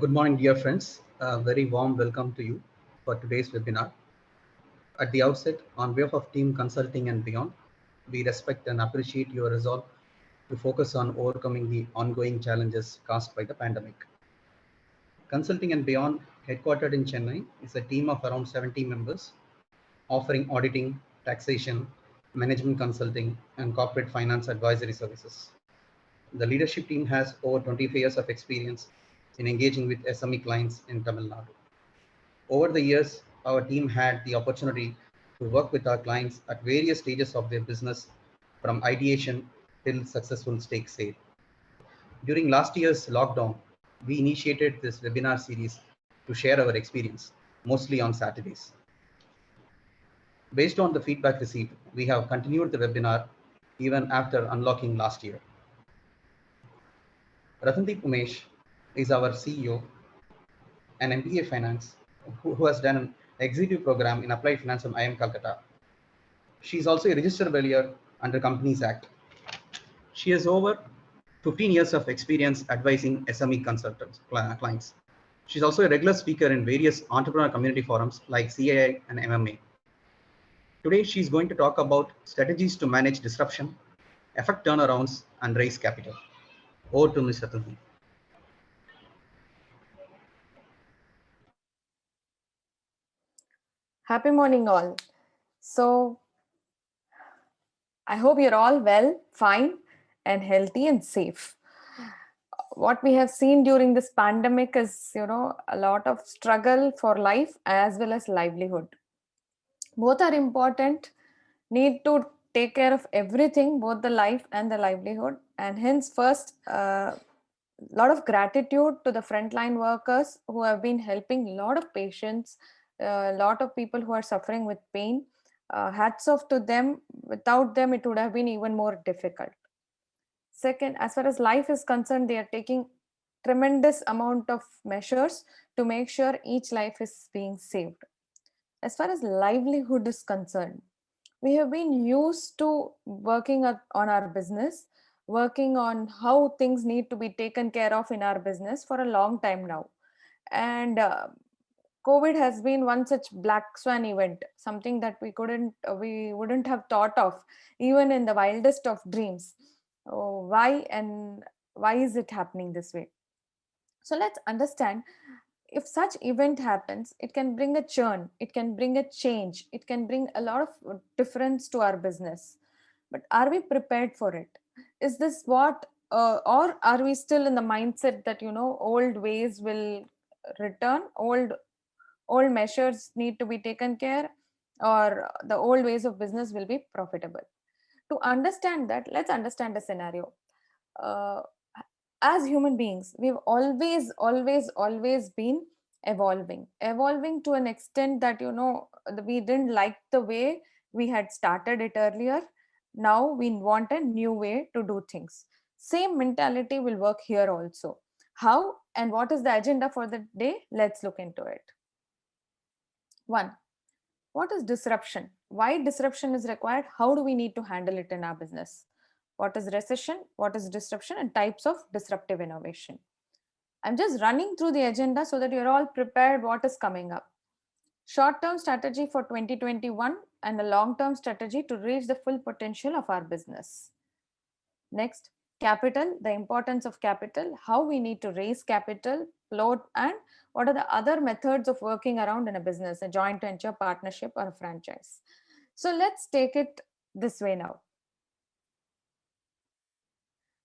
Good morning, dear friends. A very warm welcome to you for today's webinar. At the outset, on behalf of Team Consulting and Beyond, we respect and appreciate your resolve to focus on overcoming the ongoing challenges caused by the pandemic. Consulting and Beyond, headquartered in Chennai, is a team of around 70 members offering auditing, taxation, management consulting, and corporate finance advisory services. The leadership team has over 25 years of experience in engaging with SME clients in Tamil Nadu. Over the years, our team had the opportunity to work with our clients at various stages of their business, from ideation till successful stake sale. During last year's lockdown, we initiated this webinar series to share our experience, mostly on Saturdays. Based on the feedback received, we have continued the webinar even after unlocking last year. Ratandeep Umesh is our CEO and MBA Finance, who has done an executive program in Applied Finance from IIM Calcutta. She is also a registered valuer under Companies Act. She has over 15 years of experience advising SME consultants, clients. She's also a regular speaker in various entrepreneur community forums like CAI and MMA. Today, she's going to talk about strategies to manage disruption, effect turnarounds, and raise capital. Over to Ms. Ratandeep. Happy morning, all. So, I hope you're all well, fine, and healthy and safe. What we have seen during this pandemic is, a lot of struggle for life as well as livelihood. Both are important, need to take care of everything, both the life and the livelihood. And hence, first, lot of gratitude to the frontline workers who have been helping a lot of patients, a lot of people who are suffering with pain. Hats off to them. Without them, it would have been even more difficult. Second, as far as life is concerned, they are taking tremendous amount of measures to make sure each life is being saved. As far as livelihood is concerned, we have been used to working on our business, working on how things need to be taken care of in our business for a long time now. And COVID has been one such black swan event, something that we wouldn't have thought of even in the wildest of dreams. Oh, why is it happening this way? So let's understand, if such event happens, it can bring a churn, it can bring a change, it can bring a lot of difference to our business. But are we prepared for it? Is this or are we still in the mindset that, old ways will return, old measures need to be taken care, or the old ways of business will be profitable? To understand that, let's understand a scenario. Uh, as human beings, we've always been evolving to an extent that, we didn't like the way we had started it earlier. Now we want a new way to do things. Same mentality will work here also. How and what is the agenda for the day? Let's look into it. One, what is disruption? Why disruption is required? How do we need to handle it in our business? What is recession? What is disruption? And types of disruptive innovation. I'm just running through the agenda so that you're all prepared what is coming up. Short-term strategy for 2021 and a long-term strategy to reach the full potential of our business. Next, capital, the importance of capital, how we need to raise capital, float, and what are the other methods of working around in a business, a joint venture, partnership, or a franchise. So let's take it this way now.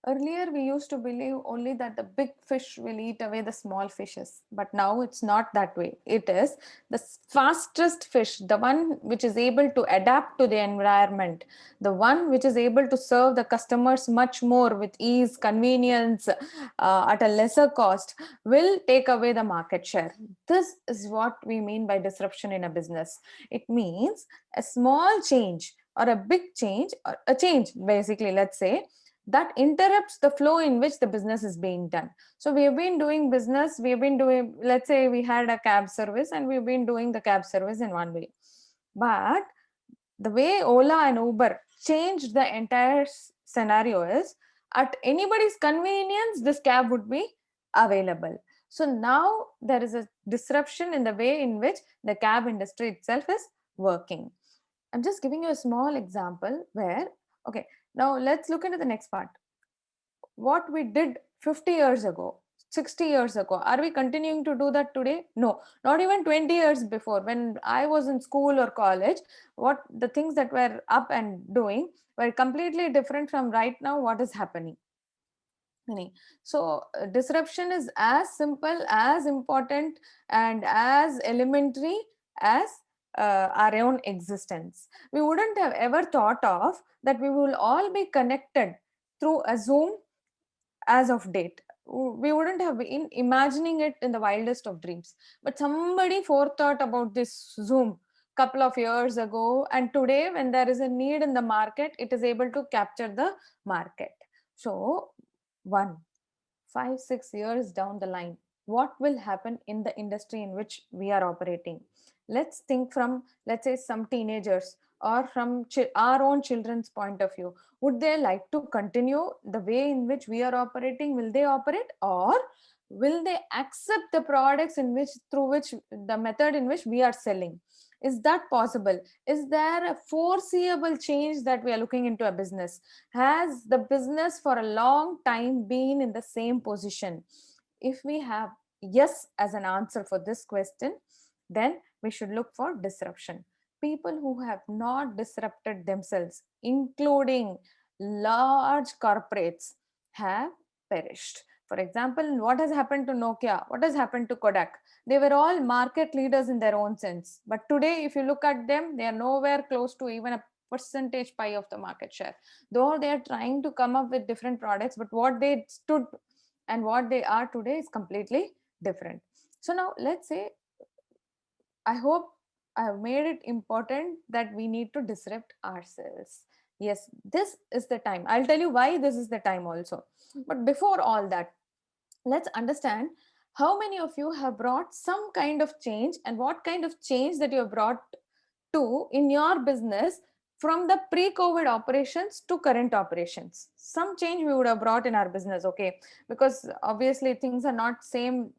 Earlier, we used to believe only that the big fish will eat away the small fishes, but now it's not that way. It is the fastest fish, the one which is able to adapt to the environment, the one which is able to serve the customers much more with ease, convenience, at a lesser cost, will take away the market share. This is what we mean by disruption in a business. It means a small change or a big change, or a change, basically, let's say, that interrupts the flow in which the business is being done. So we have been doing business, let's say we had a cab service and we've been doing the cab service in one way. But the way Ola and Uber changed the entire scenario is, at anybody's convenience, this cab would be available. So now there is a disruption in the way in which the cab industry itself is working. I'm just giving you a small example where, okay, now let's look into the next part. What we did 50 years ago, 60 years ago, are we continuing to do that today? No, not even 20 years before. When I was in school or college, what the things that were up and doing were completely different from right now what is happening. So disruption is as simple, as important, and as elementary as our own existence. We wouldn't have ever thought of that we will all be connected through a Zoom as of date. We wouldn't have been imagining it in the wildest of dreams. But somebody forethought about this Zoom couple of years ago, and today when there is a need in the market, it is able to capture the market. So 5-6 years down the line, what will happen in the industry in which we are operating? Let's think from, let's say, some teenagers or from our own children's point of view. Would they like to continue the way in which we are operating? Will they operate, or will they accept the products in which, through which, the method in which we are selling? Is that possible? Is there a foreseeable change that we are looking into a business? Has the business for a long time been in the same position? If we have yes as an answer for this question, then we should look for disruption. People who have not disrupted themselves, including large corporates, have perished. For example, what has happened to Nokia? What has happened to Kodak? They were all market leaders in their own sense. But today, if you look at them, they are nowhere close to even a percentage pie of the market share. Though they are trying to come up with different products, but what they stood and what they are today is completely different. So now let's say, I hope I have made it important that we need to disrupt ourselves. Yes, this is the time. I'll tell you why this is the time also. But before all that, let's understand how many of you have brought some kind of change, and what kind of change that you have brought to in your business from the pre-COVID operations to current operations. Some change we would have brought in our business, okay? Because obviously things are not same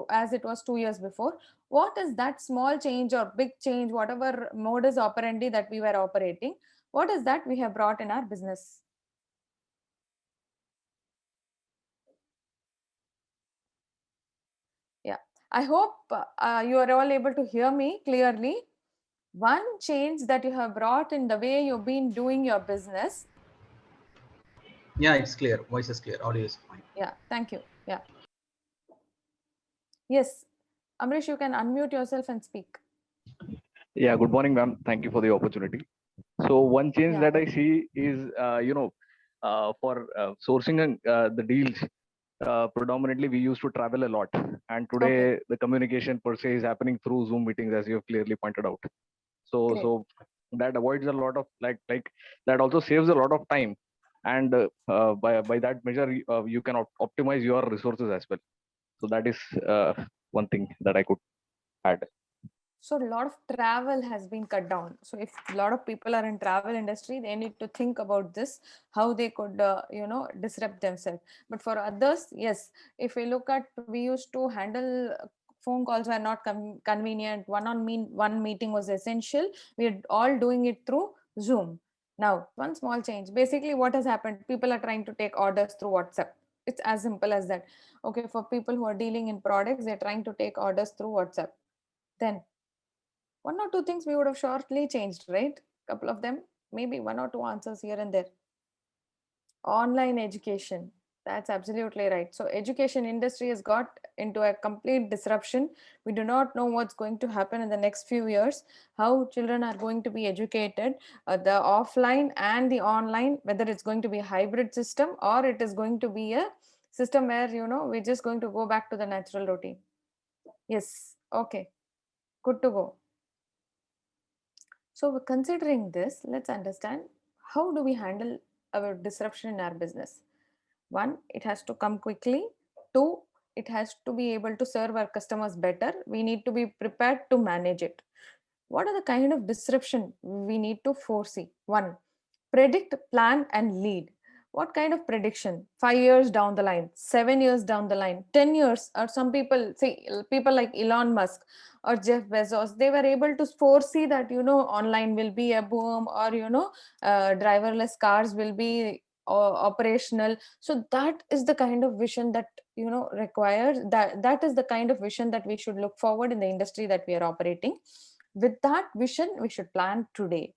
as it was 2 years before. What is that small change or big change, whatever modus operandi that we were operating, what is that we have brought in our business? Yeah, I hope you are all able to hear me clearly. One change that you have brought in the way you've been doing your business. Yeah, it's clear. Voice is clear. Audio is fine. Yeah, thank you. Yeah. Yes, Amrish, you can unmute yourself and speak. Yeah, good morning, ma'am. Thank you for the opportunity. So one change that I see is, for sourcing the deals, predominantly we used to travel a lot, and today the communication per se is happening through Zoom meetings, as you have clearly pointed out. So that avoids a lot of like that also saves a lot of time, and by that measure you can optimize your resources as well. So that is one thing that I could add. So a lot of travel has been cut down. So if a lot of people are in travel industry, they need to think about this, how they could, disrupt themselves. But for others, yes, if we look at, we used to handle phone calls were not convenient. One meeting was essential. We are all doing it through Zoom. Now, one small change. Basically, what has happened? People are trying to take orders through WhatsApp. It's as simple as that. Okay, for people who are dealing in products, they're trying to take orders through WhatsApp. Then one or two things we would have shortly changed, right? Couple of them, maybe one or two answers here and there. Online education, that's absolutely right. So education industry has got into a complete disruption. We do not know what's going to happen in the next few years, how children are going to be educated, the offline and the online, whether it's going to be a hybrid system or it is going to be a system where, we're just going to go back to the natural routine. Yes, okay, good to go. So considering this, let's understand, how do we handle our disruption in our business? One, it has to come quickly. Two, it has to be able to serve our customers better. We need to be prepared to manage it. What are the kind of disruption we need to foresee? One, predict, plan, and lead. what kind of prediction 5 years down the line, 7 years down the line, 10 years, or some people say, people like Elon Musk or Jeff Bezos, they were able to foresee that, online will be a boom, or, driverless cars will be operational. So that is the kind of vision that, requires, that is the kind of vision that we should look forward in the industry that we are operating. With that vision, we should plan today.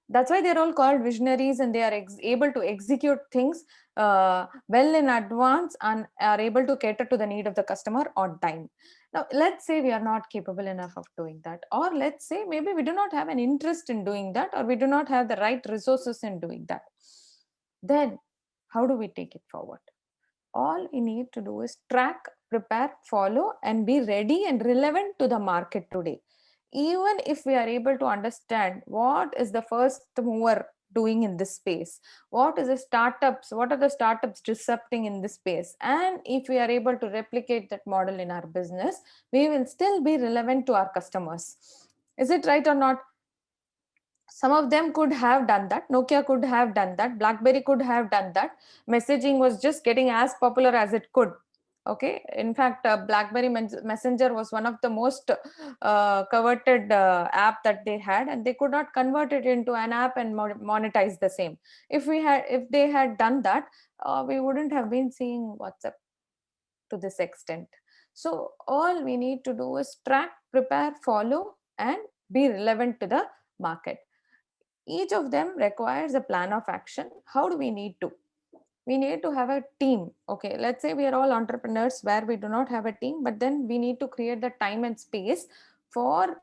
That's why they're all called visionaries, and they are able to execute things well in advance, and are able to cater to the need of the customer on time. Now, let's say we are not capable enough of doing that, or let's say maybe we do not have an interest in doing that, or we do not have the right resources in doing that. Then how do we take it forward? All we need to do is track, prepare, follow, and be ready and relevant to the market today. Even if we are able to understand what is the first mover doing in this space, what are the startups disrupting in this space, and if we are able to replicate that model in our business, we will still be relevant to our customers. Is it right or not? Some of them could have done that. Nokia could have done that. BlackBerry could have done that. Messaging was just getting as popular as it could. Okay. In fact, BlackBerry Messenger was one of the most coveted app that they had, and they could not convert it into an app and monetize the same. If they had done that, we wouldn't have been seeing WhatsApp to this extent. So all we need to do is track, prepare, follow, and be relevant to the market. Each of them requires a plan of action. How do we need to? We need to have a team. Okay, let's say we are all entrepreneurs where we do not have a team, but then we need to create the time and space for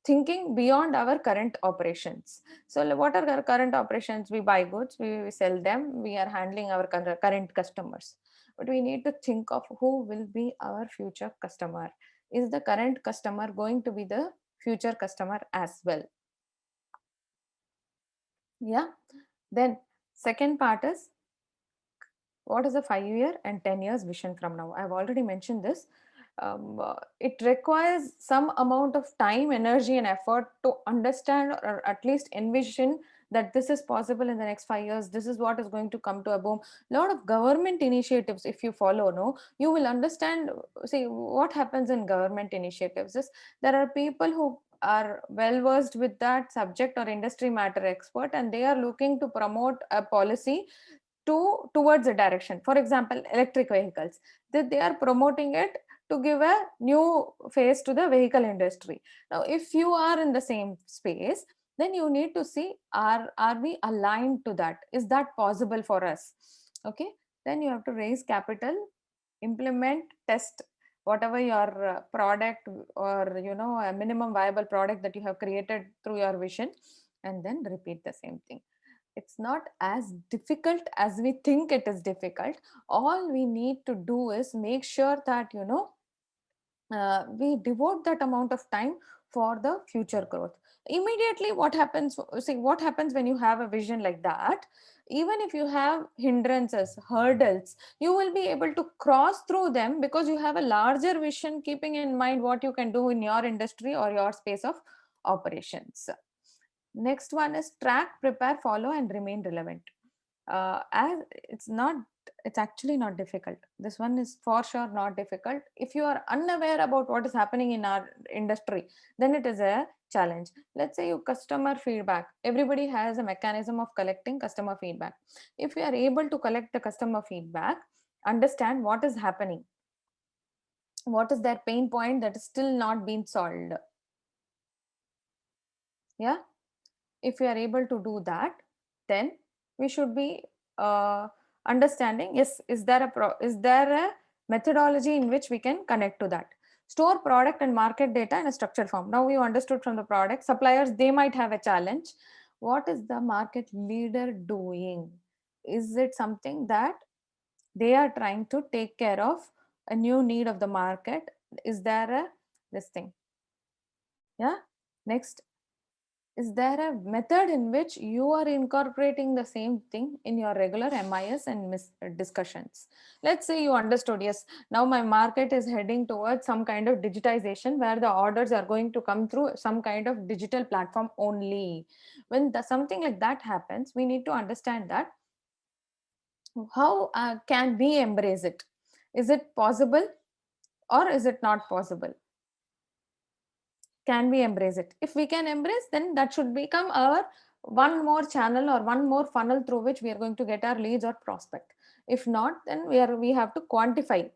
thinking beyond our current operations. So what are our current operations? We buy goods, we sell them, we are handling our current customers. But we need to think of who will be our future customer. Is the current customer going to be the future customer as well? Yeah. Then second part is, what is a 5-year and 10 years vision from now? I've already mentioned this. It requires some amount of time, energy, and effort to understand, or at least envision that this is possible in the next 5 years. This is what is going to come to a boom. A lot of government initiatives, if you follow, you will understand. See, what happens in government initiatives is there are people who are well versed with that subject or industry matter expert, and they are looking to promote a policy towards a direction. For example, electric vehicles, that they are promoting it to give a new face to the vehicle industry. Now, if you are in the same space, then you need to see, are we aligned to that? Is that possible for us? Okay, then you have to raise capital, implement, test whatever your product, or a minimum viable product that you have created through your vision, and then repeat the same thing. It's not as difficult as we think it is difficult. All we need to do is make sure that we devote that amount of time for the future growth. Immediately, what happens when you have a vision like that? Even if you have hindrances, hurdles, you will be able to cross through them, because you have a larger vision, keeping in mind what you can do in your industry or your space of operations. Next one is track, prepare, follow, and remain relevant. As it's actually not difficult. This one is for sure not difficult. If you are unaware about what is happening in our industry, then it is a challenge. Let's say you customer feedback. Everybody has a mechanism of collecting customer feedback. If we are able to collect the customer feedback, understand what is happening, what is their pain point that is still not being solved. Yeah. If we are able to do that, then we should be understanding, yes, is there a methodology in which we can connect to that? Store product and market data in a structured form. Now we understood from the product suppliers, they might have a challenge. What is the market leader doing? Is it something that they are trying to take care of a new need of the market? Is there this thing? Yeah. Next, is there a method in which you are incorporating the same thing in your regular MIS and discussions? Let's say you understood, yes, now my market is heading towards some kind of digitization where the orders are going to come through some kind of digital platform only. When something like that happens, we need to understand that how can we embrace it? Is it possible or is it not possible? Can we embrace it? If we can embrace, then that should become our one more channel or one more funnel through which we are going to get our leads or prospect. If not, then we have to quantify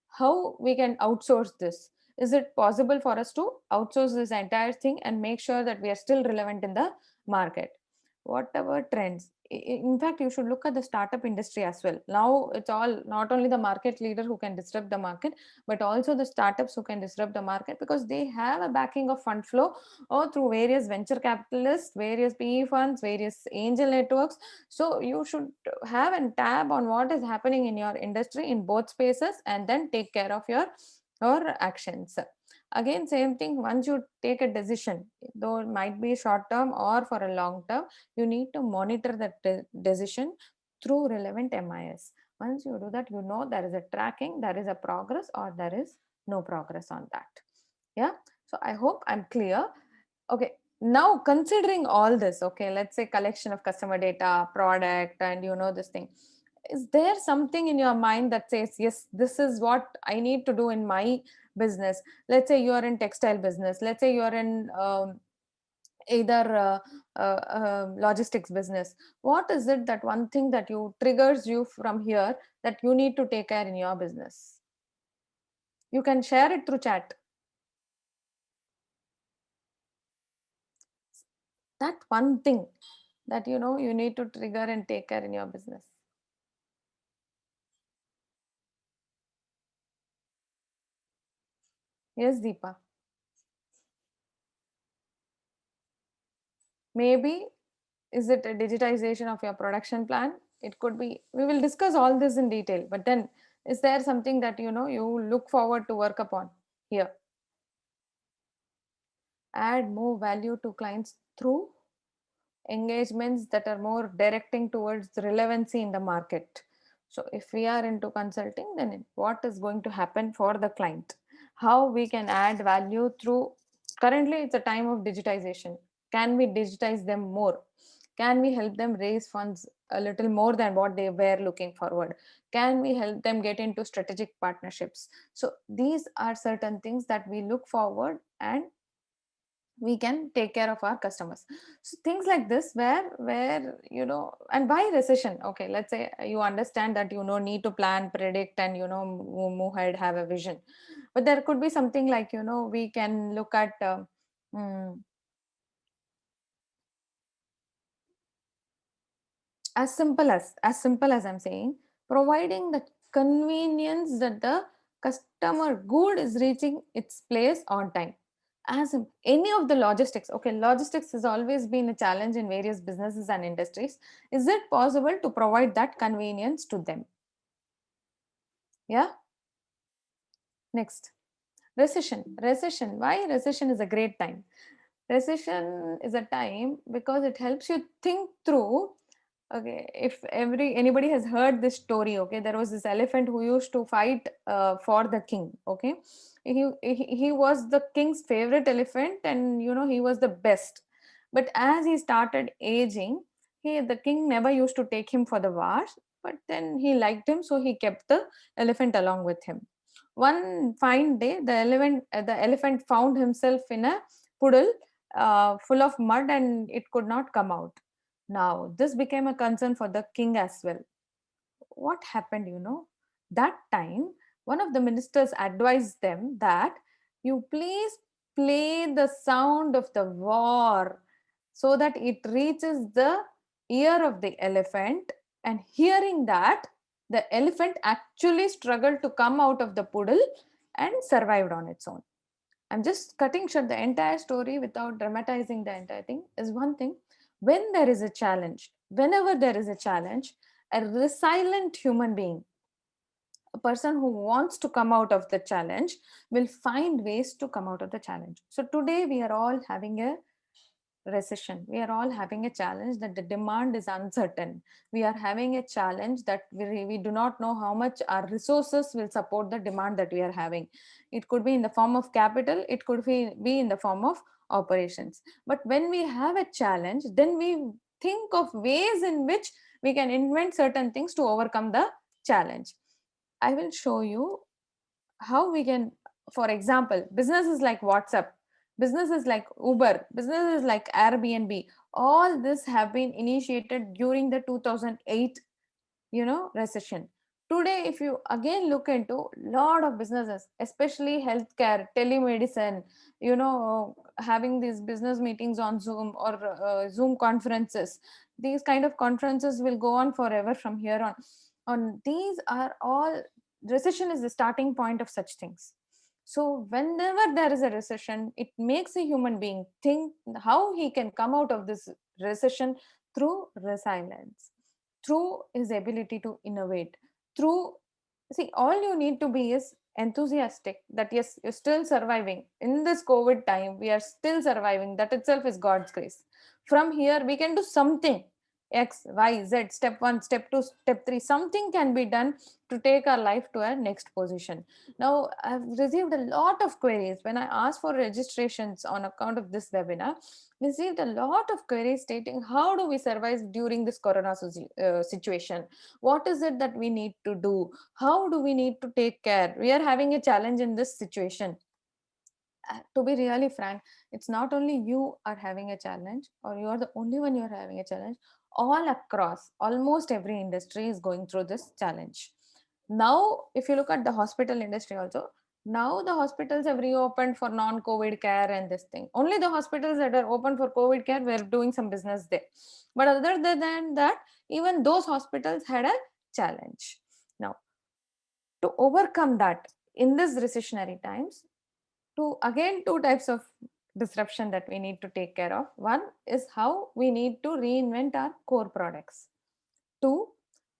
how we can outsource this. Is it possible for us to outsource this entire thing and make sure that we are still relevant in the market? Whatever trends, in fact, you should look at the startup industry as well. Now it's all not only the market leader who can disrupt the market, but also the startups who can disrupt the market, because they have a backing of fund flow or through various venture capitalists, various PE funds, various angel networks. So you should have a tab on what is happening in your industry in both spaces and then take care of your actions. Again, same thing, once you take a decision, though it might be short term or for a long term, you need to monitor that decision through relevant MIS. Once you do that, you know there is a tracking, there is a progress, or there is no progress on that. Yeah, so I hope I'm clear. Okay, now considering all this, okay, let's say collection of customer data, product, and this thing, is there something in your mind that says, yes, this is what I need to do in my business? Let's say you are in textile business, let's say you are in either logistics business. What is it, that one thing that you triggers you from here that you need to take care in your business? You can share it through chat. That one thing that you need to trigger and take care in your business. Yes, Deepa. Maybe, is it a digitization of your production plan? It could be. We will discuss all this in detail, but then is there something that you look forward to work upon here? Add more value to clients through engagements that are more directing towards relevancy in the market. So if we are into consulting, then what is going to happen for the client? How we can add value through, currently it's a time of digitization. Can we digitize them more? Can we help them raise funds a little more than what they were looking forward? Can we help them get into strategic partnerships? So these are certain things that we look forward, and we can take care of our customers. So things like this, where and why recession? Okay, let's say you understand that need to plan, predict, and move ahead, have a vision. But there could be something like we can look at mm, as simple as I'm saying, providing the convenience that the customer good is reaching its place on time. As in any of the logistics, okay, logistics has always been a challenge in various businesses and industries. Is it possible to provide that convenience to them? Yeah. Next, recession. Why recession is a great time? Recession is a time because it helps you think through. Okay, if anybody has heard this story, okay, there was this elephant who used to fight for the king. Okay, he was the king's favorite elephant, and he was the best. But as he started aging, the king never used to take him for the wars. But then he liked him, so he kept the elephant along with him. One fine day, the elephant found himself in a puddle full of mud, and it could not come out. Now, this became a concern for the king as well. What happened, That time, one of the ministers advised them that you please play the sound of the war so that it reaches the ear of the elephant. And hearing that, the elephant actually struggled to come out of the puddle and survived on its own. I'm just cutting short the entire story without dramatizing the entire thing. Is one thing, when there is a challenge, whenever there is a challenge, a resilient human being, a person who wants to come out of the challenge, will find ways to come out of the challenge. So today we are all having a recession. We are all having a challenge that the demand is uncertain. We are having a challenge that we do not know how much our resources will support the demand that we are having. It could be in the form of capital, it could be in the form of operations. But when we have a challenge, then we think of ways in which we can invent certain things to overcome the challenge. I will show you how we can, for example, businesses like WhatsApp, businesses like Uber, businesses like Airbnb, all this have been initiated during the 2008 recession. Today, if you again look into lot of businesses, especially healthcare, telemedicine, having these business meetings on Zoom or Zoom conferences, these kind of conferences will go on forever from here on these are all, recession is the starting point of such things. So whenever there is a recession, it makes a human being think how he can come out of this recession through resilience, through his ability to innovate, through, see, all you need to be is enthusiastic that yes, you're still surviving in this COVID time, we are still surviving, that itself is God's grace. From here we can do something, X, Y, Z, step 1, step 2, step 3, something can be done to take our life to our next position. Now, I've received a lot of queries when I asked for registrations on account of this webinar. Received a lot of queries stating how do we survive during this corona situation, what is it that we need to do, how do we need to take care, we are having a challenge in this situation. To be really frank, it's not only you are having a challenge or you are the only one you're having a challenge. All across almost every industry is going through this challenge. Now if you look at the hospital industry also, now the hospitals have reopened for non-COVID care and this thing. Only the hospitals that are open for COVID care were doing some business there. But other than that, even those hospitals had a challenge. Now, to overcome that in this recessionary times, two types of disruption that we need to take care of. One is how we need to reinvent our core products. Two,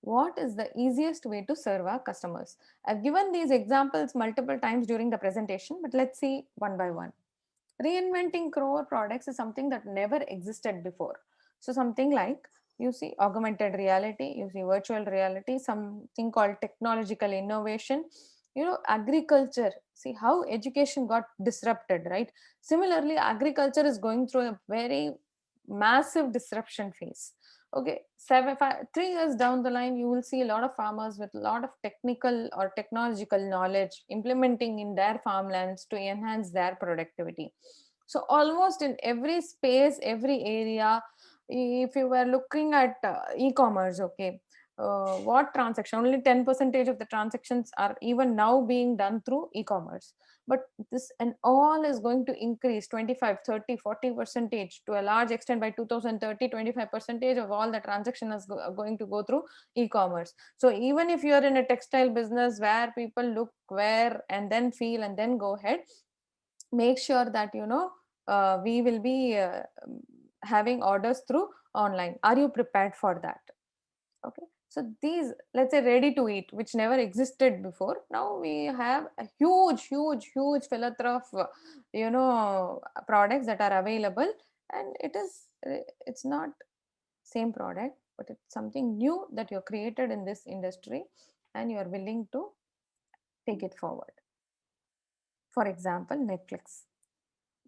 what is the easiest way to serve our customers? I've given these examples multiple times during the presentation, but let's see one by one. Reinventing core products is something that never existed before. So something like, you see augmented reality, you see virtual reality, something called technological innovation, agriculture, see how education got disrupted, right? Similarly, agriculture is going through a very massive disruption phase. Okay, 3 years down the line, you will see a lot of farmers with a lot of technical or technological knowledge implementing in their farmlands to enhance their productivity. So almost in every space, every area, if you were looking at e-commerce, okay, what transaction, only 10% of the transactions are even now being done through e-commerce, but this and all is going to increase 25, 30, 40% to a large extent. By 2030, 25% of all the transaction is going to go through e-commerce. So even if you're in a textile business where people look, wear and then feel and then go ahead, make sure that we will be having orders through online. Are you prepared for that? Okay, so these, let's say, ready to eat, which never existed before, now we have a huge plethora of products that are available, and it's not same product, but it's something new that you're created in this industry and you're willing to take it forward. For example, Netflix.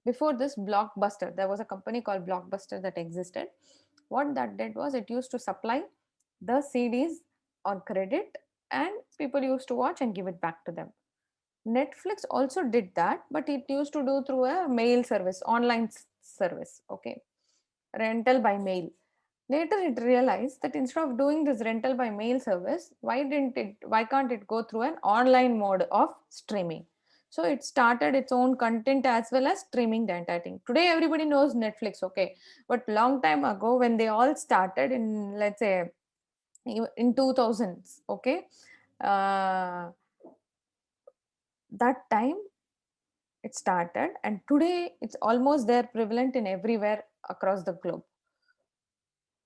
Before this, Blockbuster, there was a company called Blockbuster that existed. What that did was it used to supply the CDs on credit and people used to watch and give it back to them. Netflix also did that, but it used to do through a mail service, online service, okay, rental by mail. Later it realized that instead of doing this rental by mail service, why can't it go through an online mode of streaming? So it started its own content as well as streaming the entire thing. Today everybody knows Netflix, okay, but long time ago when they all started in, let's say, in 2000s, okay, that time it started, and today it's almost there, prevalent in everywhere across the globe.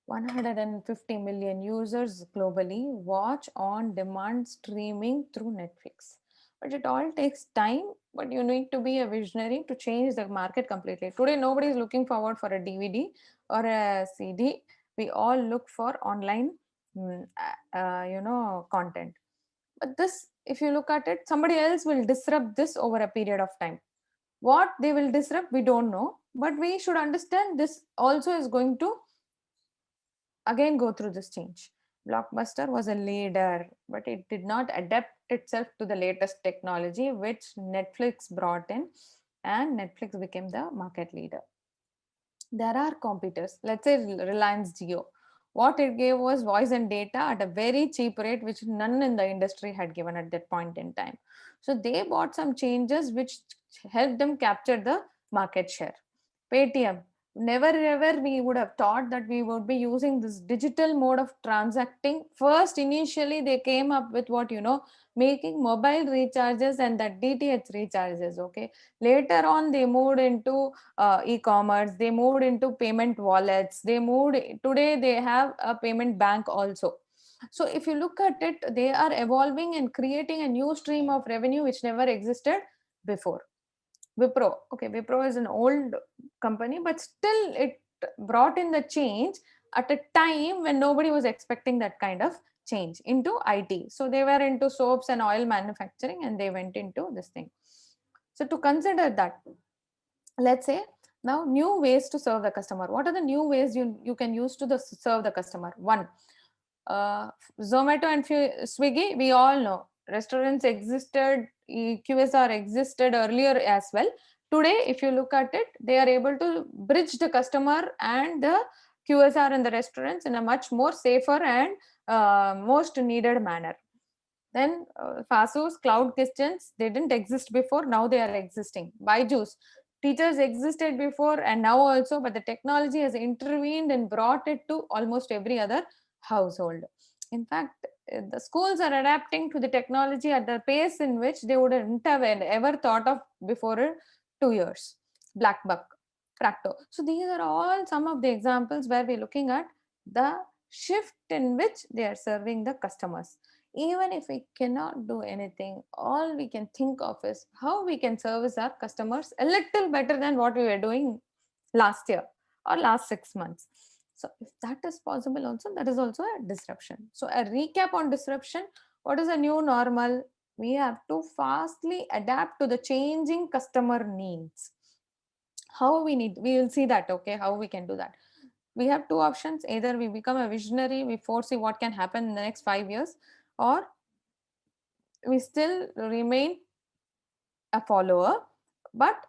150 million users globally watch on demand streaming through Netflix. But it all takes time, but you need to be a visionary to change the market completely. Today nobody is looking forward for a DVD or a CD. We all look for online content. But this, if you look at it, somebody else will disrupt this over a period of time. What they will disrupt, we don't know, but we should understand this also is going to again go through this change. Blockbuster was a leader, but it did not adapt itself to the latest technology, which Netflix brought in, and Netflix became the market leader. There are competitors, let's say Reliance Jio. What it gave was voice and data at a very cheap rate, which none in the industry had given at that point in time. So they bought some changes which helped them capture the market share. Paytm, never ever we would have thought that we would be using this digital mode of transacting. First, initially, they came up with what, making mobile recharges and the DTH recharges. Okay. Later on, they moved into e-commerce, they moved into payment wallets, today they have a payment bank also. So if you look at it, they are evolving and creating a new stream of revenue which never existed before. Wipro, okay, Wipro is an old company, but still it brought in the change at a time when nobody was expecting that kind of change into IT. So they were into soaps and oil manufacturing, and they went into this thing. So to consider that, let's say now new ways to serve the customer. What are the new ways you can use to serve the customer? One, Zomato and Swiggy, we all know restaurants existed, QSR existed earlier as well. Today, if you look at it, they are able to bridge the customer and the QSR and the restaurants in a much more safer and most needed manner. Then Fasu's cloud kitchens, they didn't exist before, now they are existing. Byju's, teachers existed before and now also, but the technology has intervened and brought it to almost every other household. In fact, the schools are adapting to the technology at the pace in which they wouldn't have ever thought of before 2 years. Blackbuck, Practo. So these are all some of the examples where we're looking at the shift in which they are serving the customers. Even if we cannot do anything, all we can think of is how we can service our customers a little better than what we were doing last year or last 6 months. So if that is possible also, that is also a disruption. So a recap on disruption: what is a new normal? We have to fastly adapt to the changing customer needs. How we will see that, okay, how we can do that. We have two options: either we become a visionary, we foresee what can happen in the next 5 years, or we still remain a follower but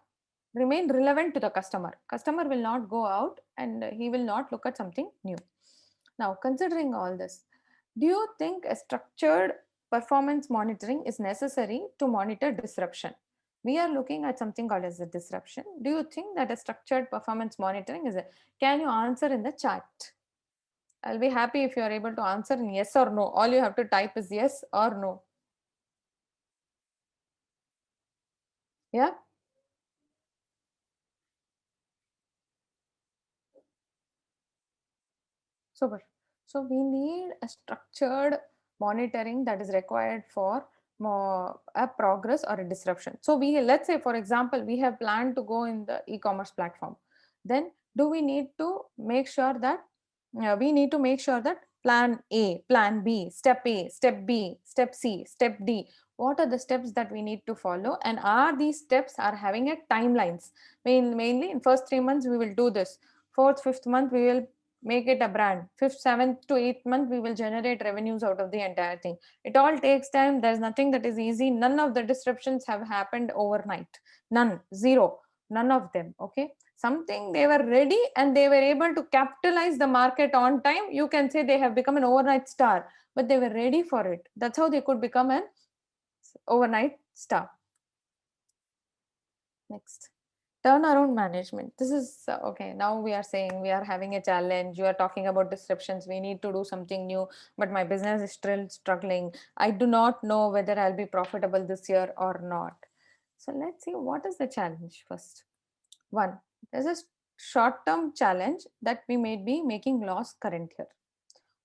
remain relevant to the customer. Customer will not go out and he will not look at something new. Now, considering all this, do you think a structured performance monitoring is necessary to monitor disruption? We are looking at something called as a disruption. Do you think that a structured performance monitoring is a, can you answer in the chat? I'll be happy if you are able to answer in yes or no. All you have to type is yes or no. Yeah. Super. So we need a structured monitoring that is required for more a progress or a disruption. So let's say, for example, we have planned to go in the e-commerce platform. Then do we need to make sure that plan A, plan B, step A, step B, step C, step D, what are the steps that we need to follow, and are these steps are having a timelines? Mainly in first 3 months we will do this, fourth, fifth month we will make it a brand, fifth, seventh to eighth month we will generate revenues out of the entire thing. It all takes time. There's nothing that is easy. None of the disruptions have happened overnight. None. Zero. None of them. Okay. Something they were ready and they were able to capitalize the market on time. You can say they have become an overnight star, but they were ready for it. That's how they could become an overnight star. Next. Turnaround management. This is okay. Now we are saying we are having a challenge. You are talking about disruptions. We need to do something new, but my business is still struggling. I do not know whether I'll be profitable this year or not. So let's see, what is the challenge first. One, there's a short-term challenge that we may be making loss current year,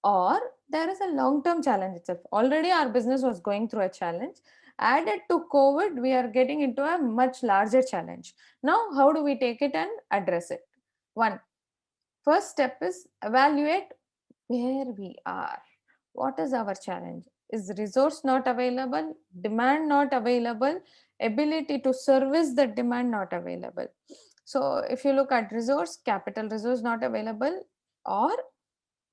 or there is a long-term challenge itself. Already our business was going through a challenge. Added to COVID, we are getting into a much larger challenge. Now, how do we take it and address it? One, first step is evaluate where we are. What is our challenge? Is resource not available? Demand not available? Ability to service the demand not available? So if you look at resource, capital resource not available, or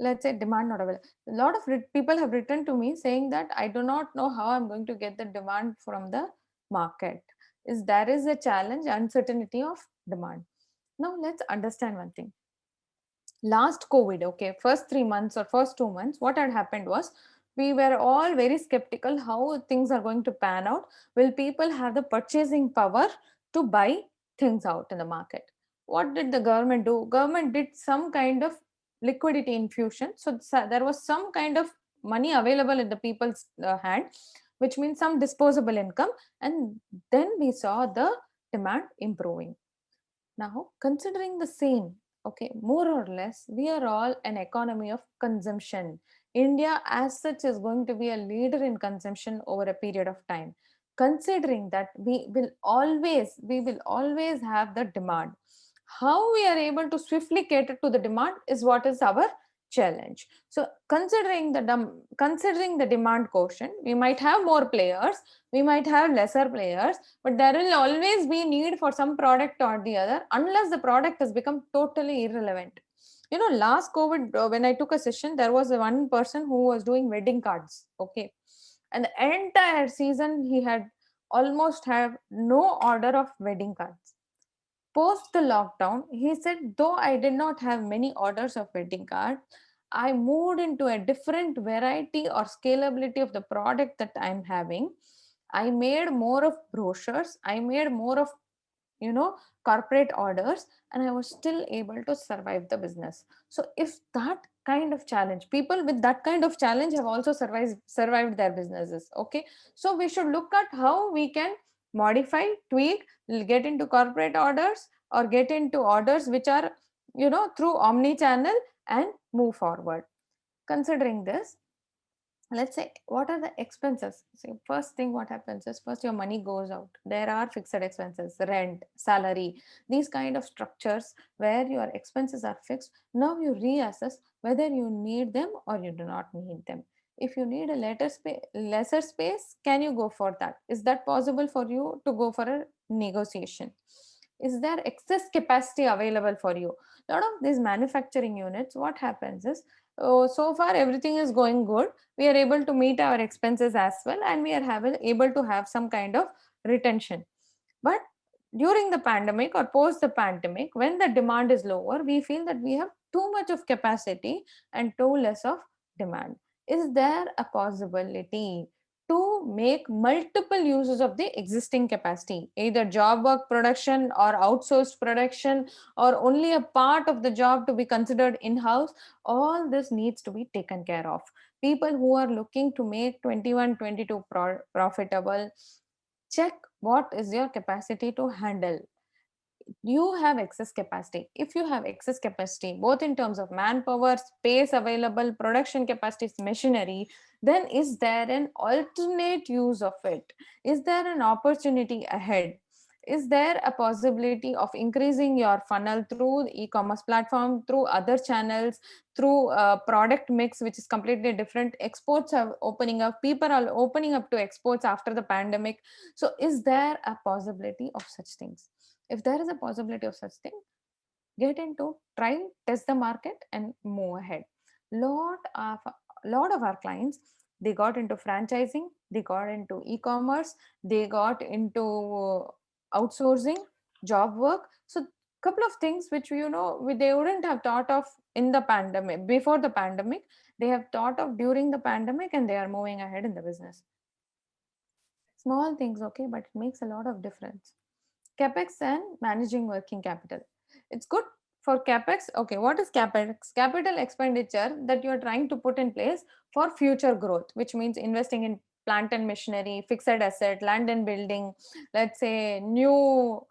let's say demand not available. A lot of people have written to me saying that I do not know how I'm going to get the demand from the market. Is there is a challenge, uncertainty of demand. Now let's understand one thing. Last COVID, okay, first 3 months or first 2 months, what had happened was we were all very skeptical how things are going to pan out. Will people have the purchasing power to buy things out in the market? What did the government do? Government did some kind of liquidity infusion. So there was some kind of money available in the people's hand, which means some disposable income. And then we saw the demand improving. Now, considering the same, okay, more or less, we are all an economy of consumption. India, as such, is going to be a leader in consumption over a period of time. Considering that we will always have the demand. How we are able to swiftly cater to the demand is what is our challenge. So, considering the demand quotient, we might have more players, we might have lesser players, but there will always be need for some product or the other unless the product has become totally irrelevant. You know, last COVID, when I took a session, there was one person who was doing wedding cards, okay, and the entire season he had almost have no order of wedding cards. Post the lockdown, he said, though I did not have many orders of wedding cards, I moved into a different variety or scalability of the product that I'm having. I made more of brochures, I made more of, you know, corporate orders, and I was still able to survive the business. So if that kind of challenge, people with that kind of challenge have also survived their businesses. Okay. So we should look at how we can modify, tweak, get into corporate orders or get into orders which are, you know, through omni channel and move forward. Considering this, let's say, what are the expenses? So first thing what happens is, first your money goes out, there are fixed expenses, rent, salary, these kind of structures where your expenses are fixed. Now you reassess whether you need them or you do not need them. If you need a lesser space, can you go for that? Is that possible for you to go for a negotiation? Is there excess capacity available for you? A lot of these manufacturing units, what happens is, oh, so far everything is going good, we are able to meet our expenses as well, and we are able to have some kind of retention. But during the pandemic or post the pandemic, when the demand is lower, we feel that we have too much of capacity and too less of demand. Is there a possibility to make multiple uses of the existing capacity, either job work production or outsourced production, or only a part of the job to be considered in house? All this needs to be taken care of. People who are looking to make 21 22 profitable, check what is your capacity to handle. You have excess capacity. If you have excess capacity both in terms of manpower, space available, production capacities, machinery, then is there an alternate use of it? Is there an opportunity ahead? Is there a possibility of increasing your funnel through e-commerce platform, through other channels, through a product mix which is completely different? Exports are opening up, people are opening up to exports after the pandemic. So is there a possibility of such things? If there is a possibility of such thing, get into, try, test the market and move ahead. Lot of our clients, they got into franchising, they got into e-commerce, they got into outsourcing, job work. So couple of things which, you know, they wouldn't have thought of in the pandemic, before the pandemic, they have thought of during the pandemic, and they are moving ahead in the business. Small things, okay, but it makes a lot of difference. Capex and managing working capital. It's good for capex. Okay, what is capex? Capital expenditure that you are trying to put in place for future growth, which means investing in plant and machinery, fixed asset, land and building, let's say new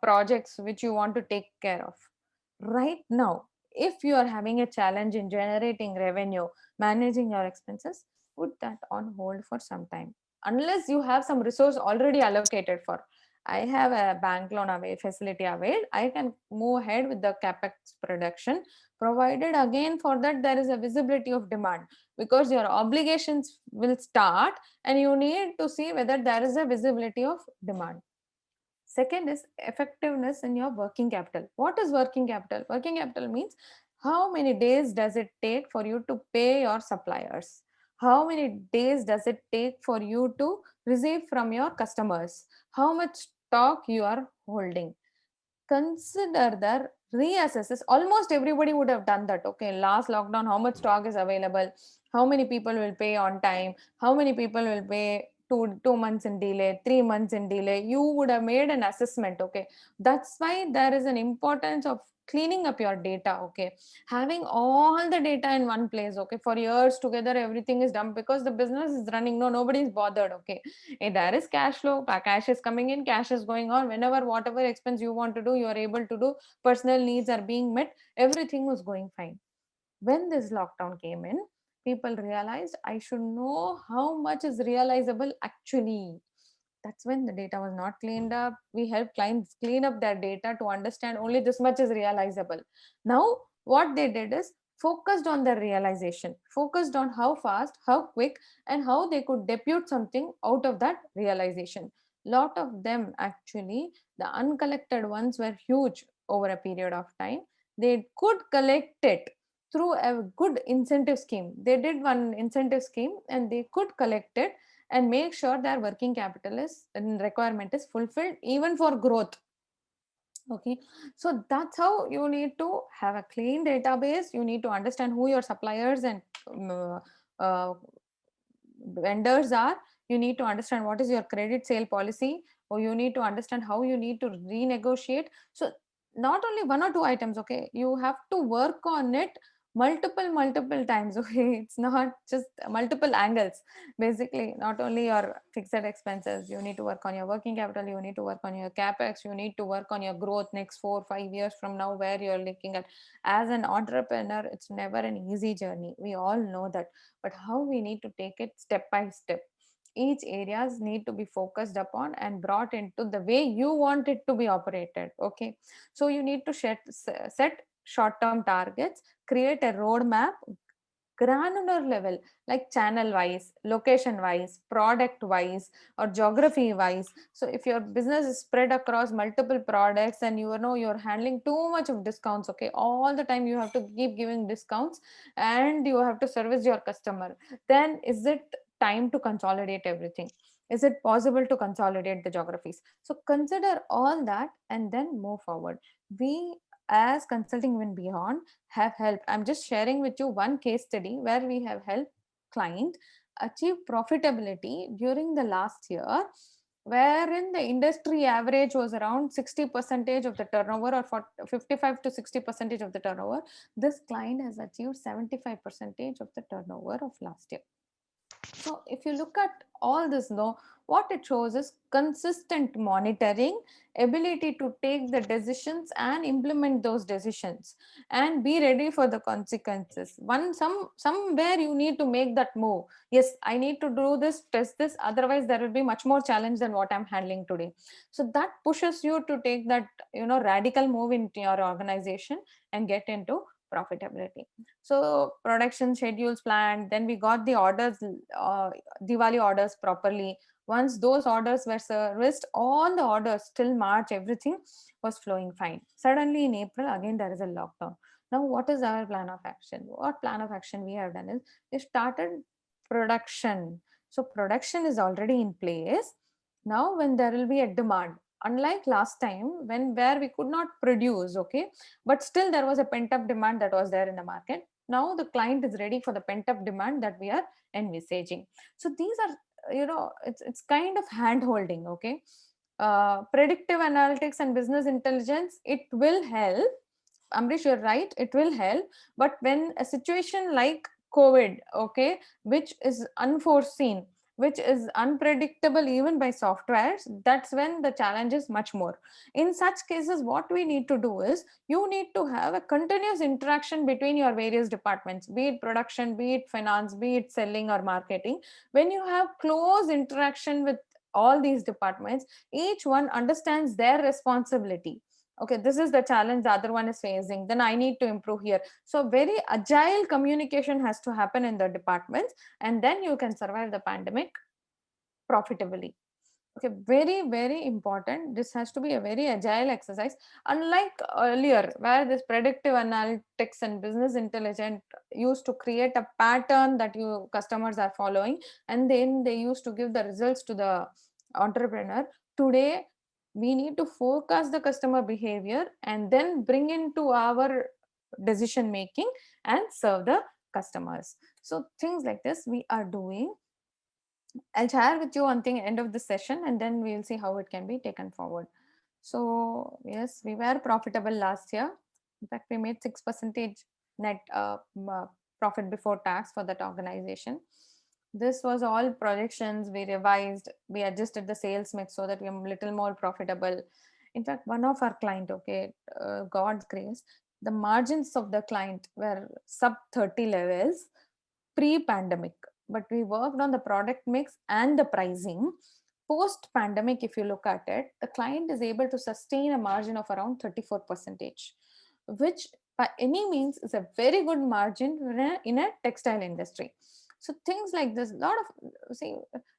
projects which you want to take care of. Right now, if you are having a challenge in generating revenue, managing your expenses, put that on hold for some time, unless you have some resource already allocated for. I have a bank loan facility availed, I can move ahead with the capex production, provided again for that there is a visibility of demand, because your obligations will start and you need to see whether there is a visibility of demand. Second is effectiveness in your working capital. What is working capital? Working capital means How many days does it take for you to pay your suppliers? How many days does it take for you to receive from your customers? How much stock you are holding? Consider the reassesses. Almost everybody would have done that. Okay, last lockdown, how much stock is available? How many people will pay on time? How many people will pay 2 months in delay, 3 months in delay? You would have made an assessment. Okay, that's why there is an importance of cleaning up your data. Okay, having all the data in one place. Okay, for years together, everything is done because the business is running. No, nobody is bothered. Okay, there is cash flow, cash is coming in, cash is going on. Whenever whatever expense you want to do, you are able to do. Personal needs are being met. Everything was going fine. When this lockdown came in, people realized I should know how much is realizable actually. That's when the data was not cleaned up. We help clients clean up their data to understand only this much is realizable. Now what they did is focused on the realization, focused on how fast, how quick, and how they could depute something out of that realization. Lot of them actually, the uncollected ones were huge over a period of time. They could collect it through a good incentive scheme. They did one incentive scheme and they could collect it and make sure their working capital is and requirement is fulfilled even for growth. Okay, so that's how you need to have a clean database. You need to understand who your suppliers and uh, vendors are. You need to understand what is your credit sale policy, or you need to understand how you need to renegotiate. So not only one or two items, okay, you have to work on it multiple times. Okay, it's not just multiple angles. Basically, not only your fixed expenses, you need to work on your working capital, you need to work on your capex, you need to work on your growth next 4 5 years from now, where you're looking at. As an entrepreneur, it's never an easy journey, we all know that, but how we need to take it step by step. Each areas need to be focused upon and brought into the way you want it to be operated. Okay, so you need to set short term targets, create a roadmap, granular level, like channel wise, location wise, product wise, or geography wise. So if your business is spread across multiple products and you know you're handling too much of discounts, okay, all the time you have to keep giving discounts and you have to service your customer, then is it time to consolidate everything? Is it possible to consolidate the geographies? So consider all that and then move forward. We as Consulting Even Beyond have helped. I'm just sharing with you one case study where we have helped client achieve profitability during the last year, wherein the industry average was around 60% of the turnover, or 55 to 60% of the turnover. This client has achieved 75% of the turnover of last year. So if you look at all this, though, what it shows is consistent monitoring, ability to take the decisions and implement those decisions, and be ready for the consequences. Somewhere you need to make that move. Yes, I need to do this, test this. Otherwise, there will be much more challenge than what I'm handling today. So that pushes you to take that radical move into your organization and get into profitability. So production schedules planned, then we got the orders, Diwali orders properly. Once those orders were serviced, all the orders till March, everything was flowing fine. Suddenly in April, again there is a lockdown. Now what is our plan of action? What plan of action we have done is we started production. So production is already in place. Now when there will be a demand, unlike last time where we could not produce, okay, but still there was a pent up demand that was there in the market. Now the client is ready for the pent up demand that we are envisaging. So these are, it's kind of hand holding. Okay, predictive analytics and business intelligence, it will help. Amrish, you're right, it will help. But when a situation like COVID, okay, which is unforeseen, which is unpredictable even by softwares, that's when the challenge is much more. In such cases, what we need to do is you need to have a continuous interaction between your various departments, be it production, be it finance, be it selling or marketing. When you have close interaction with all these departments, each one understands their responsibility. Okay, this is the challenge the other one is facing, then I need to improve here. So very agile communication has to happen in the departments, and then you can survive the pandemic profitably. Okay, very, very important. This has to be a very agile exercise. Unlike earlier, where this predictive analytics and business intelligence used to create a pattern that you customers are following, and then they used to give the results to the entrepreneur. Today, we need to forecast the customer behavior and then bring into our decision making and serve the customers. So things like this we are doing. I'll share with you one thing end of the session, and then we'll see how it can be taken forward. So yes, we were profitable last year. In fact, we made 6% net profit before tax for that organization. This was all projections. We revised, we adjusted the sales mix so that we are a little more profitable. In fact, one of our client, okay, God's grace, the margins of the client were sub 30 levels pre-pandemic, but we worked on the product mix and the pricing. Post pandemic, if you look at it, the client is able to sustain a margin of around 34%, which by any means is a very good margin in a textile industry. So things like this, a lot of, see,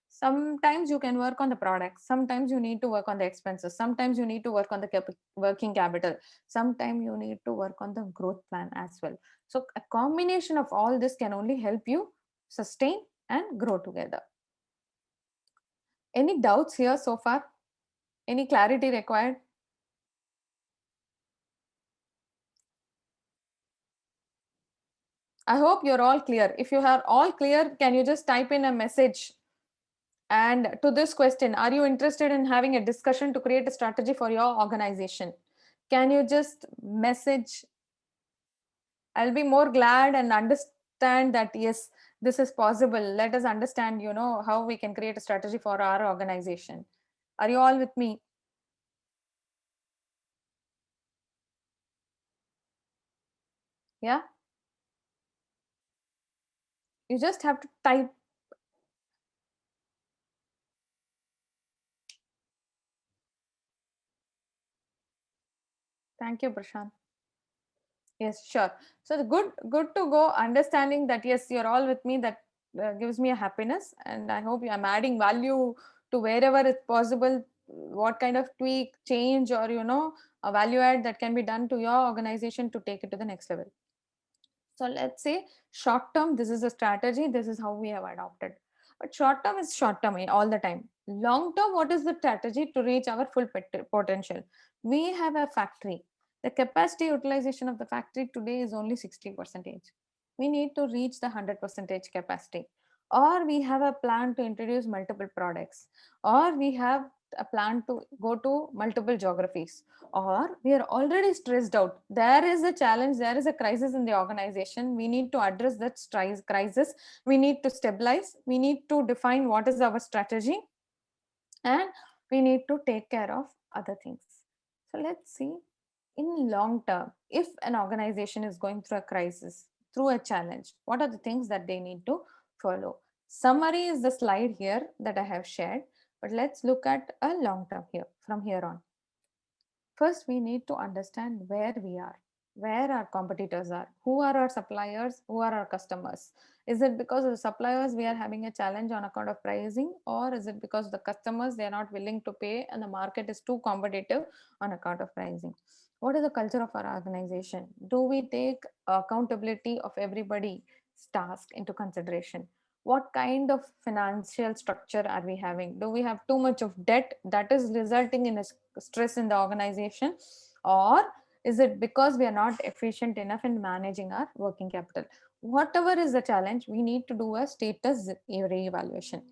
sometimes you can work on the product, sometimes you need to work on the expenses, sometimes you need to work on the working capital, sometimes you need to work on the growth plan as well. So a combination of all this can only help you sustain and grow together. Any doubts here so far? Any clarity required? I hope you're all clear. If you are all clear, can you just type in a message? And to this question, are you interested in having a discussion to create a strategy for your organization? Can you just message? I'll be more glad and understand that, yes, this is possible. Let us understand, how we can create a strategy for our organization. Are you all with me? Yeah. You just have to type. Thank you, Prashant. Yes, sure. So the good to go understanding that, yes, you're all with me. That gives me a happiness, and I hope I'm adding value to wherever it's possible. What kind of tweak, change, or a value add that can be done to your organization to take it to the next level. So let's say short term, this is a strategy. This is how we have adopted. But short term is short term all the time. Long term, what is the strategy to reach our full potential? We have a factory. The capacity utilization of the factory today is only 60%. We need to reach the 100% capacity. Or we have a plan to introduce multiple products. Or we have a plan to go to multiple geographies, or we are already stressed out. There is a challenge, there is a crisis in the organization. We need to address that crisis. We need to stabilize. We need to define what is our strategy, and we need to take care of other things. So let's see, in long term, if an organization is going through a crisis, through a challenge, what are the things that they need to follow? Summary is the slide here that I have shared, but let's look at a long term here from here on. First, we need to understand where we are, where our competitors are, who are our suppliers, who are our customers. Is it because of the suppliers we are having a challenge on account of pricing, or is it because the customers, they are not willing to pay and the market is too competitive on account of pricing? What is the culture of our organization? Do we take accountability of everybody's task into consideration? What kind of financial structure are we having? Do we have too much of debt that is resulting in a stress in the organization, or is it because we are not efficient enough in managing our working capital? Whatever is the challenge, we need to do a status reevaluation.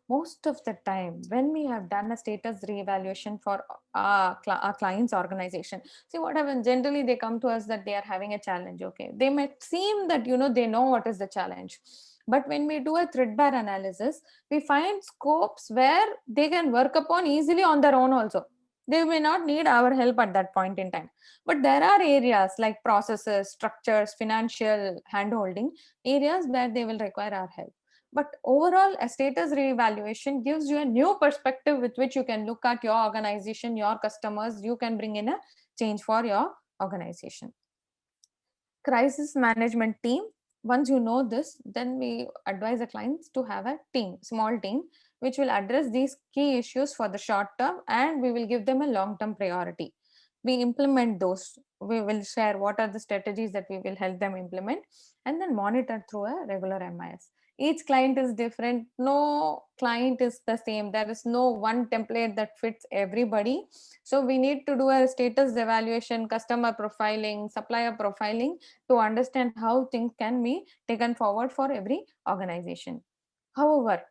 Most of the time when we have done a status reevaluation for our clients organization, see what happens, generally they come to us that they are having a challenge. Okay, they might seem that they know what is the challenge, but when we do a threadbare analysis, we find scopes where they can work upon easily on their own also. They may not need our help at that point in time. But there are areas like processes, structures, financial handholding, areas where they will require our help. But overall, a status reevaluation gives you a new perspective with which you can look at your organization, your customers. You can bring in a change for your organization. Crisis management team. Once you know this, then we advise the clients to have a team, small team, which will address these key issues for the short term, and we will give them a long term priority. We implement those. We will share what are the strategies that we will help them implement, and then monitor through a regular MIS. Each client is different. No client is the same. There is no one template that fits everybody. So we need to do a status evaluation, customer profiling, supplier profiling to understand how things can be taken forward for every organization. However,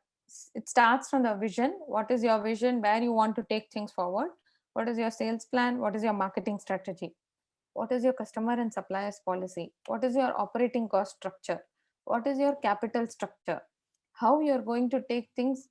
it starts from the vision. What is your vision? Where you want to take things forward? What is your sales plan? What is your marketing strategy? What is your customer and suppliers policy? What is your operating cost structure? What is your capital structure? How you're going to take things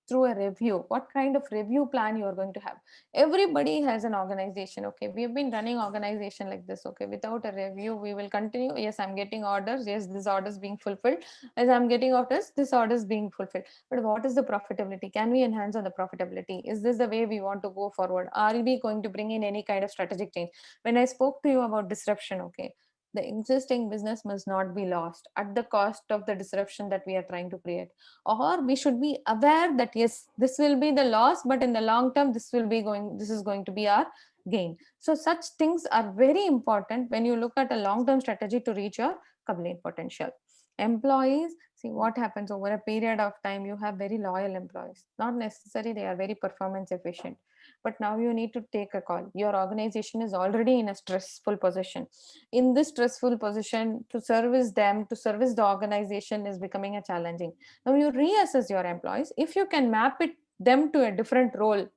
through a review, what kind of review plan you are going to have. Everybody has an organization. Okay, we have been running organization like this. Okay, without a review we will continue. Yes, I'm getting orders. Yes, this order is being fulfilled. As I'm getting orders, this order is being fulfilled. But what is the profitability? Can we enhance on the profitability? Is this the way we want to go forward? Are we going to bring in any kind of strategic change? When I spoke to you about disruption, okay, the existing business must not be lost at the cost of the disruption that we are trying to create. Or we should be aware that yes, this will be the loss, but in the long term this is going to be our gain. So such things are very important when you look at a long term strategy to reach your complete potential. Employees, see what happens over a period of time. You have very loyal employees, not necessarily they are very performance efficient, but now you need to take a call. Your organization is already in a stressful position. In this stressful position, to service them, to service the organization is becoming a challenging. Now you reassess your employees. If you can map it them to a different role,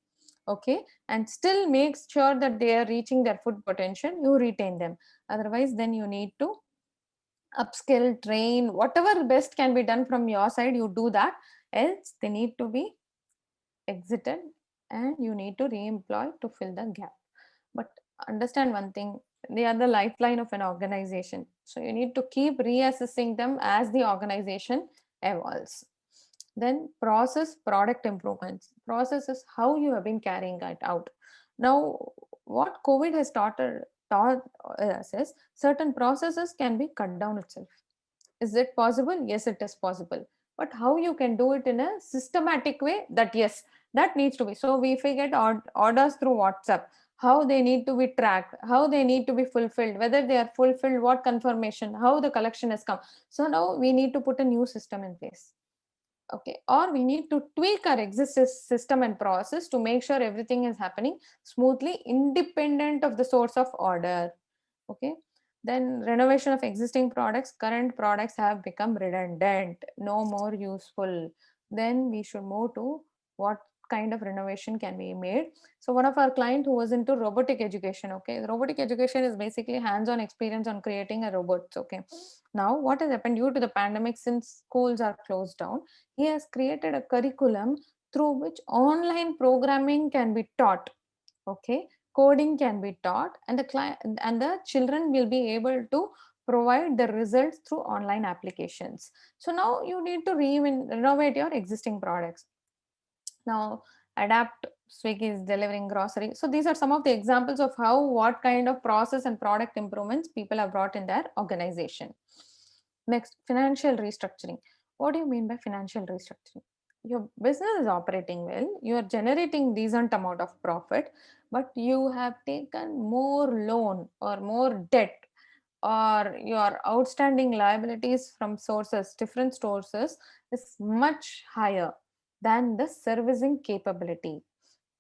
okay, and still make sure that they are reaching their full potential, you retain them. Otherwise, then you need to upskill, train, whatever best can be done from your side, you do that. Else they need to be exited and you need to re-employ to fill the gap. But understand one thing, they are the lifeline of an organization. So you need to keep reassessing them as the organization evolves. Then process product improvements. Process is how you have been carrying it out. Now, what COVID has taught us is certain processes can be cut down itself. Is it possible? Yes, it is possible. But how you can do it in a systematic way, that yes, that needs to be. So if we get orders through WhatsApp, how they need to be tracked, how they need to be fulfilled, whether they are fulfilled, what confirmation, how the collection has come. So now we need to put a new system in place. Okay, or we need to tweak our existing system and process to make sure everything is happening smoothly, independent of the source of order. Okay, then renovation of existing products. Current products have become redundant, no more useful. Then we should move to what kind of renovation can be made. So one of our client who was into robotic education, okay, robotic education is basically hands-on experience on creating a robot. Okay, now what has happened due to the pandemic, since schools are closed down, he has created a curriculum through which online programming can be taught. Okay, coding can be taught, and the client and the children will be able to provide the results through online applications. So now you need to renovate your existing products. Now adapt. Swiggy is delivering grocery. So these are some of the examples of how, what kind of process and product improvements people have brought in their organization. Next, financial restructuring. What do you mean by financial restructuring? Your business is operating well, you are generating decent amount of profit, but you have taken more loan or more debt, or your outstanding liabilities from sources, different sources, is much higher than the servicing capability.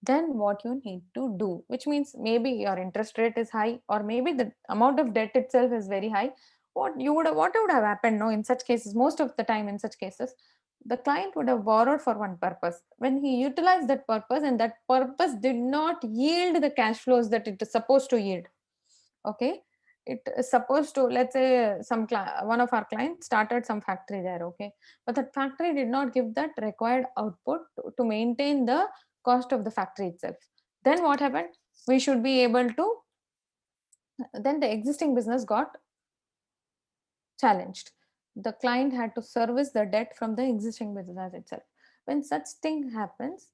Then what you need to do, which means maybe your interest rate is high, or maybe the amount of debt itself is very high. What would have happened? No, in such cases, most of the time in such cases, the client would have borrowed for one purpose. When he utilized that purpose and that purpose did not yield the cash flows that it is supposed to yield. Okay, it is supposed to, let's say one of our clients started some factory there. Okay, but that factory did not give that required output to maintain the cost of the factory itself. Then what happened? We should be able to, then the existing business got challenged. The client had to service the debt from the existing business itself. When such thing happens,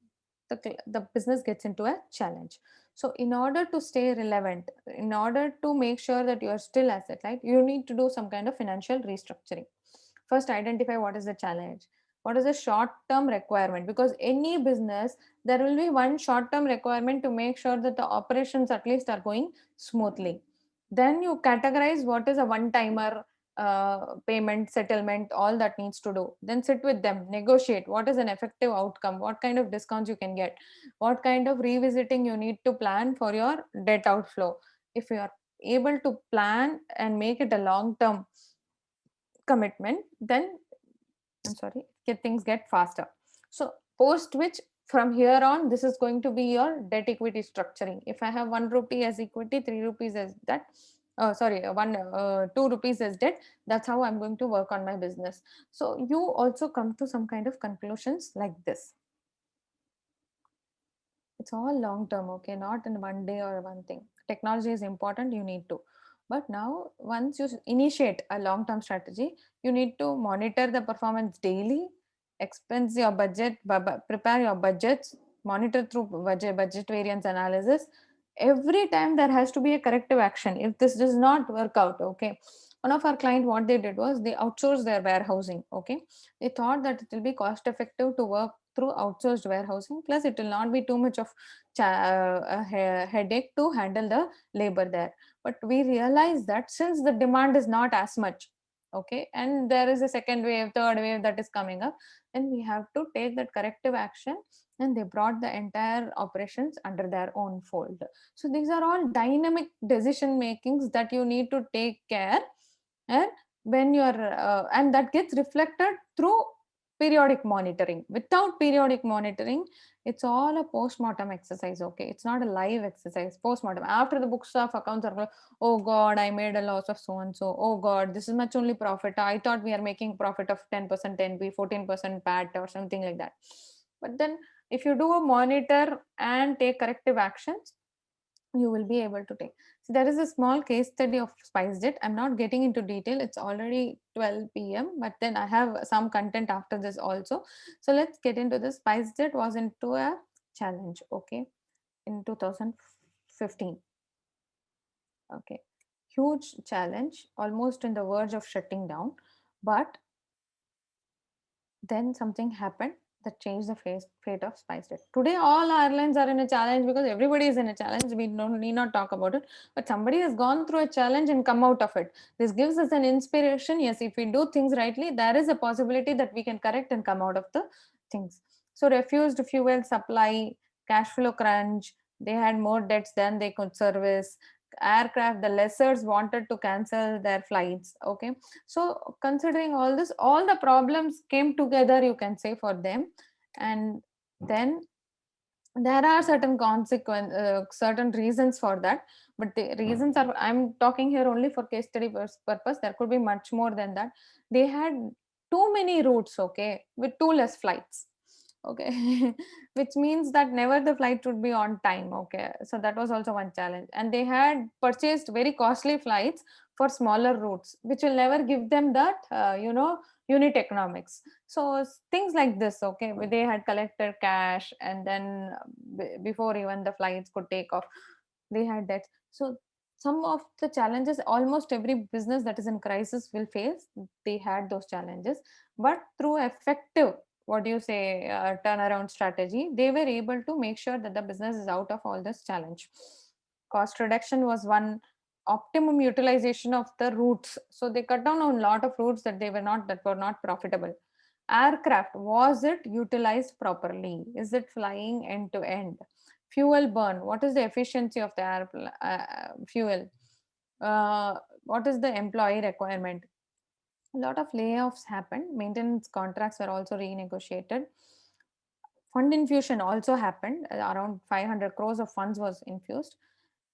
the business gets into a challenge. So in order to stay relevant, in order to make sure that you are still asset light, you need to do some kind of financial restructuring. First, identify what is the challenge, what is a short-term requirement, because any business, there will be one short-term requirement to make sure that the operations at least are going smoothly. Then you categorize what is a one-timer payment, settlement, all that needs to do. Then sit with them, negotiate what is an effective outcome, what kind of discounts you can get, what kind of revisiting you need to plan for your debt outflow. If you are able to plan and make it a long-term commitment, then I'm sorry, things get faster. So post which, from here on, this is going to be your debt equity structuring. If I have 1 rupee as equity, 3 rupees as debt, sorry, 2 rupees as debt, that's how I'm going to work on my business. So you also come to some kind of conclusions like this. It's all long term, okay, not in one day or one thing. Technology is important, you need to. But now, once you initiate a long term strategy, you need to monitor the performance daily, expense your budget, prepare your budgets, monitor through budget variance analysis. Every time there has to be a corrective action if this does not work out. Okay, one of our client, what they did was they outsourced their warehousing. Okay, they thought that it will be cost effective to work through outsourced warehousing, plus it will not be too much of headache to handle the labor there. But we realize that since the demand is not as much, okay, and there is a second wave, third wave that is coming up, then we have to take that corrective action, and they brought the entire operations under their own fold. So these are all dynamic decision makings that you need to take care, and when you're and that gets reflected through periodic monitoring. Without periodic monitoring, it's all a post-mortem exercise. Okay, it's not a live exercise. Post-mortem, after the books of accounts are closed, oh god, I made a loss of so and so, oh god, this is much only profit, I thought we are making profit of 10% NB, 14% PAT or something like that. But then if you do a monitor and take corrective actions, you will be able to take. So there is a small case study of SpiceJet. I'm not getting into detail. It's already 12 p.m. But then I have some content after this also. So let's get into this. SpiceJet was into a challenge, okay, in 2015. Okay, huge challenge, almost in the verge of shutting down. But then something happened that changed the fate of SpiceJet. Today, all airlines are in a challenge because everybody is in a challenge. We don't need not talk about it, but somebody has gone through a challenge and come out of it. This gives us an inspiration. Yes, if we do things rightly, there is a possibility that we can correct and come out of the things. So refused fuel supply, cash flow crunch, they had more debts than they could service. Aircraft, the lessors wanted to cancel their flights. Okay, so considering all this, all the problems came together, you can say, for them. And then there are certain certain reasons for that, but the reasons are, I'm talking here only for case study purpose. There could be much more than that. They had too many routes, okay, with too less flights. Okay, which means that never the flight would be on time. Okay, so that was also one challenge. And they had purchased very costly flights for smaller routes, which will never give them that unit economics. So things like this, okay, they had collected cash, and then before even the flights could take off, they had that. So some of the challenges almost every business that is in crisis will face, they had those challenges. But through effective, what do you say, turnaround strategy, they were able to make sure that the business is out of all this challenge. Cost reduction was one. Optimum utilization of the routes, so they cut down on a lot of routes that were not profitable. Aircraft, was it utilized properly? Is it flying end to end? Fuel burn, what is the efficiency of the fuel? What is the employee requirement? A lot of layoffs happened. Maintenance contracts were also renegotiated. Fund infusion also happened. Around 500 crores of funds was infused,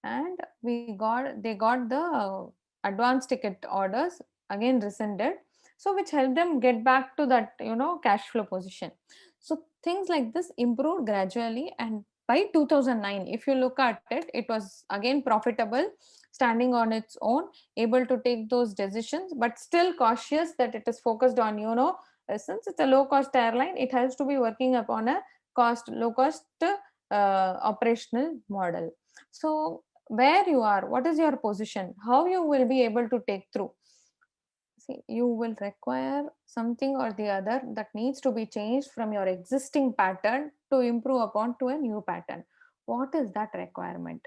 and they got the advance ticket orders again rescinded, so which helped them get back to that cash flow position. So things like this improved gradually, and by 2009, if you look at it, it was again profitable, standing on its own, able to take those decisions, but still cautious that it is focused on since it's a low cost airline, it has to be working upon a low cost operational model. So where you are, what is your position, how you will be able to take through. See, you will require something or the other that needs to be changed from your existing pattern to improve upon to a new pattern. What is that requirement?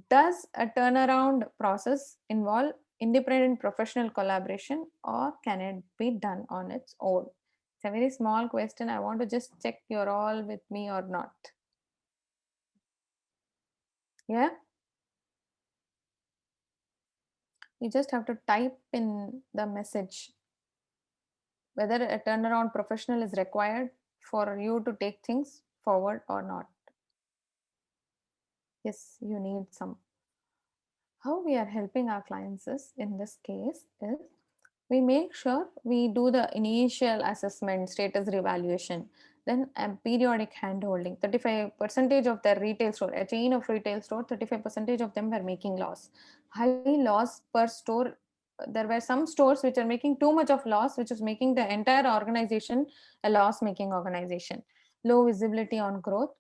Does a turnaround process involve independent professional collaboration, or can it be done on its own? It's a very small question. I want to just check you're all with me or not. Yeah? You just have to type in the message whether a turnaround professional is required for you to take things forward or not. Yes, you need some. How we are helping our clients is, in this case, is we make sure we do the initial assessment, status revaluation, then a periodic handholding. 35% of their retail store, a chain of retail store, 35% of them were making loss. High loss per store. There were some stores which are making too much of loss, which is making the entire organization a loss making organization. Low visibility on growth.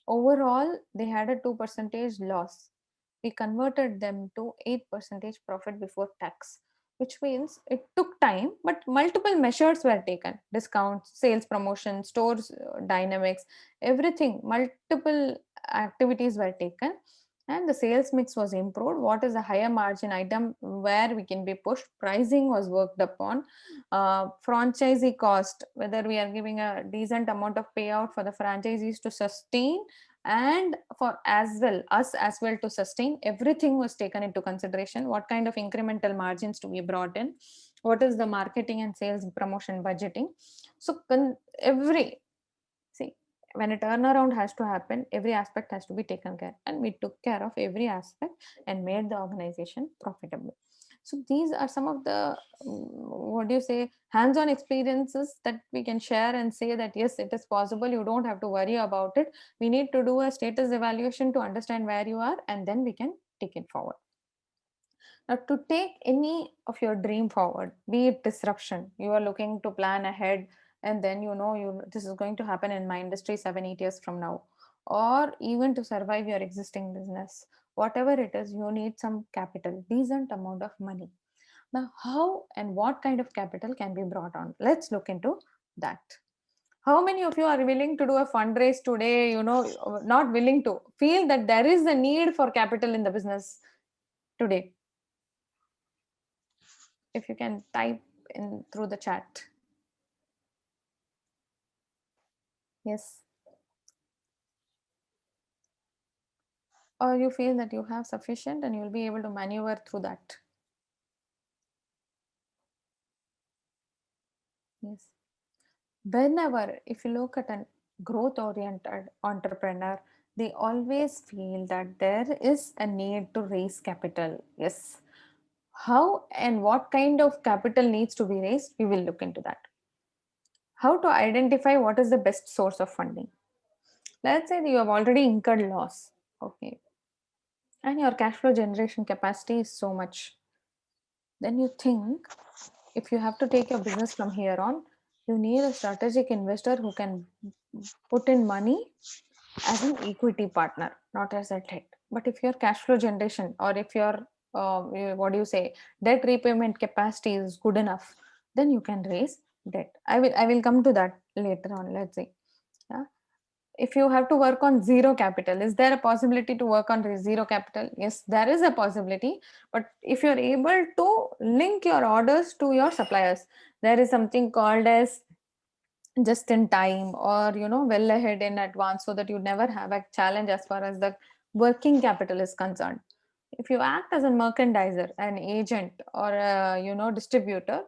Overall, they had a 2% loss. We converted them to 8% profit before tax, which means it took time, but multiple measures were taken: discounts, sales promotion, stores dynamics, everything, multiple activities were taken, and the sales mix was improved. What is a higher margin item where we can be pushed? Pricing was worked upon. Franchisee cost, whether we are giving a decent amount of payout for the franchisees to sustain, and for us as well to sustain, everything was taken into consideration. What kind of incremental margins to be brought in? What is the marketing and sales promotion budgeting? So every see, when a turnaround has to happen, every aspect has to be taken care, and we took care of every aspect and made the organization profitable. So these are some of the what do you say, hands-on experiences that we can share and say that yes, it is possible. You don't have to worry about it. We need to do a status evaluation to understand where you are, and then we can take it forward. Now, to take any of your dream forward, be it disruption, you are looking to plan ahead, and then this is going to happen in my industry 7-8 years from now, or even to survive your existing business, whatever it is, you need some capital, decent amount of money. Now, how and what kind of capital can be brought on? Let's look into that. How many of you are willing to do a fundraise today? Not willing to, feel that there is a need for capital in the business today? If you can type in through the chat. Yes. Or you feel that you have sufficient and you'll be able to maneuver through that. Yes. Whenever, if you look at a growth oriented entrepreneur, they always feel that there is a need to raise capital. Yes. How and what kind of capital needs to be raised, we will look into that. How to identify what is the best source of funding. Let's say that you have already incurred loss. Okay. And your cash flow generation capacity is so much. Then you think, if you have to take your business from here on, you need a strategic investor who can put in money as an equity partner, not as a debt. But if your cash flow generation, or if your debt repayment capacity is good enough, then you can raise debt. I will come to that later on. Let's say, yeah. If you have to work on zero capital, is there a possibility to work on zero capital? Yes, there is a possibility. But if you're able to link your orders to your suppliers, there is something called as just in time, or well ahead in advance, so that you never have a challenge as far as the working capital is concerned. If you act as a merchandiser, an agent, or a distributor,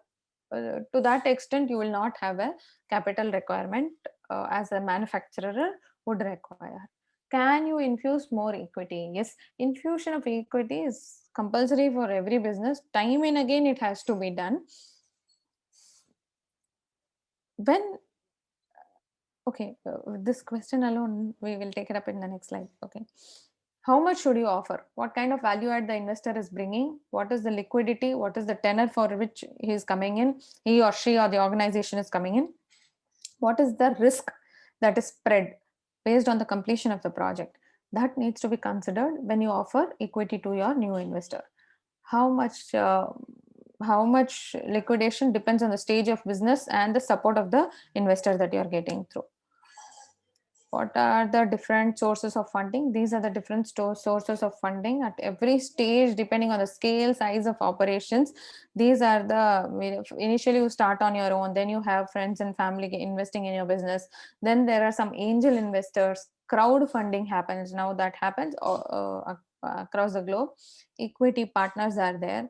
to that extent you will not have a capital requirement as a manufacturer would require. Can you infuse more equity? Yes, infusion of equity is compulsory for every business. Time and again it has to be done. When Okay, this question alone, we will take it up in the next slide. Okay. How much should you offer? What kind of value add the investor is bringing? What is the liquidity? What is the tenor for which he is coming in? He or she or the organization is coming in? What is the risk that is spread based on the completion of the project? That needs to be considered when you offer equity to your new investor. How much how much liquidation depends on the stage of business and the support of the investor that you are getting through. What are the different sources of funding? These are the different sources of funding at every stage, depending on the scale, size of operations. These are the, initially you start on your own, then you have friends and family investing in your business. Then there are some angel investors, crowdfunding happens. Now that happens across the globe. Equity partners are there,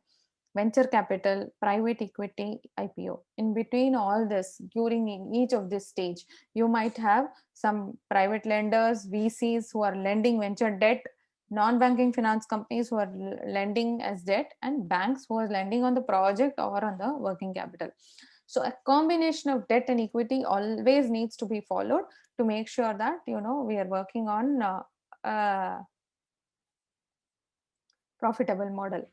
venture capital, private equity, IPO. In between all this, during each of this stage, you might have some private lenders, VCs who are lending venture debt, non-banking finance companies who are lending as debt, and banks who are lending on the project or on the working capital. So a combination of debt and equity always needs to be followed to make sure that, we are working on profitable model.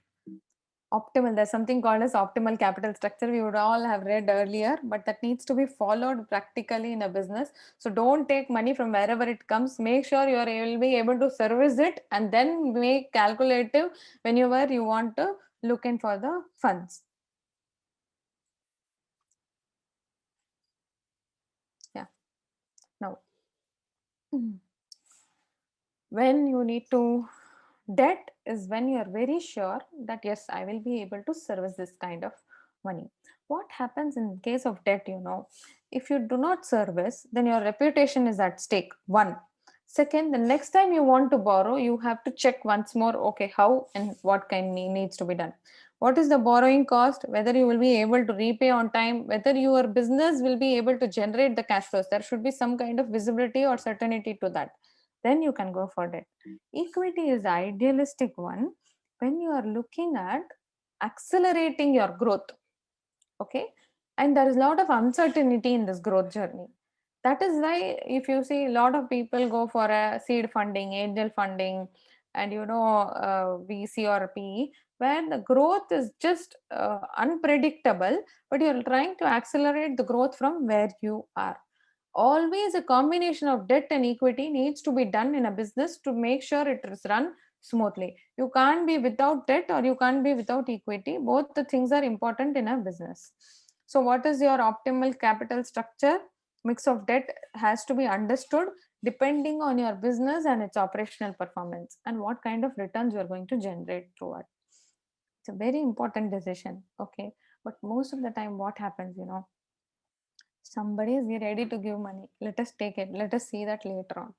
Optimal, there's something called as optimal capital structure, we would all have read earlier, but that needs to be followed practically in a business. So don't take money from wherever it comes. Make sure you will be able to service it, and then make calculative whenever you want to look in for the funds. Yeah. Now, when you need to, debt is when you are very sure that yes, I will be able to service this kind of money. What happens in case of debt, if you do not service, then your reputation is at stake. One. Second, the next time you want to borrow, you have to check once more, okay, how and what kind needs to be done. What is the borrowing cost, whether you will be able to repay on time, whether your business will be able to generate the cash flows. There should be some kind of visibility or certainty to that. Then you can go for debt. Equity is the idealistic one when you are looking at accelerating your growth. Okay. And there is a lot of uncertainty in this growth journey. That is why if you see a lot of people go for a seed funding, angel funding, and VC or PE, where the growth is just unpredictable, but you're trying to accelerate the growth from where you are. Always a combination of debt and equity needs to be done in a business to make sure it is run smoothly. You can't be without debt or you can't be without equity. Both the things are important in a business. So what is your optimal capital structure? Mix of debt has to be understood depending on your business and its operational performance and what kind of returns you are going to generate through it. It's a very important decision. Okay. But most of the time what happens, somebody is ready to give money. Let us take it. Let us see that later on.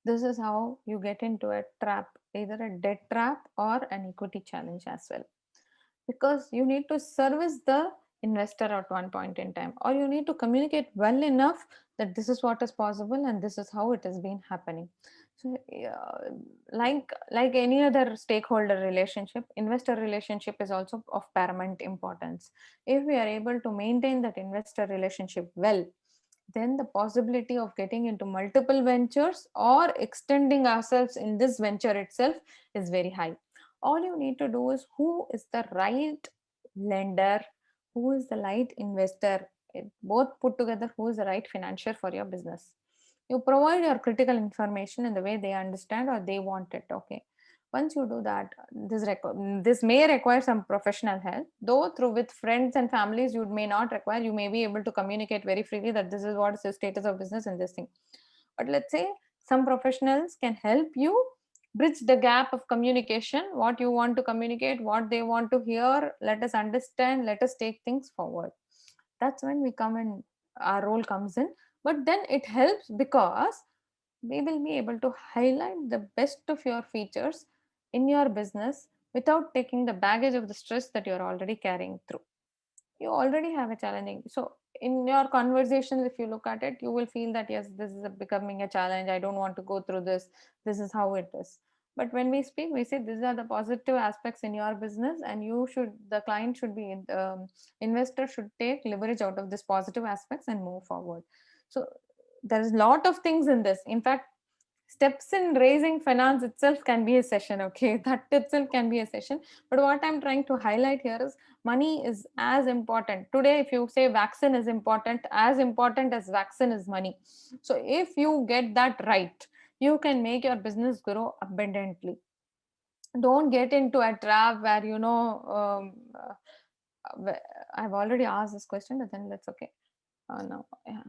This is how you get into a trap, either a debt trap or an equity challenge as well. Because you need to service the investor at one point in time, or you need to communicate well enough that this is what is possible and this is how it has been happening. So like any other stakeholder relationship, investor relationship is also of paramount importance. If we are able to maintain that investor relationship well, then the possibility of getting into multiple ventures or extending ourselves in this venture itself is very high. All you need to do is who is the right lender, who is the right investor, both put together, who is the right financier for your business. You provide your critical information in the way they understand or they want it. Okay. Once you do that, this may require some professional help, though through with friends and families you may not require. You may be able to communicate very freely that this is what is the status of business in this thing. But let's say some professionals can help you bridge the gap of communication, what you want to communicate, what they want to hear. Let us understand, let us take things forward. That's when we come in, our role comes in. But then it helps because we will be able to highlight the best of your features in your business without taking the baggage of the stress that you're already carrying through. You already have a challenging, so in your conversations, if you look at it, you will feel that yes, this is becoming a challenge, I don't want to go through this is how it is. But when we speak, we say these are the positive aspects in your business, and the client should be, investor should take leverage out of this positive aspects and move forward. So there's a lot of things in this. In fact, steps in raising finance itself can be a session. Okay, that itself can be a session. But what I'm trying to highlight here is money is as important today. If you say vaccine is important, as important as vaccine is money. So if you get that right, you can make your business grow abundantly. Don't get into a trap where I've already asked this question, but then let's okay. No, yeah.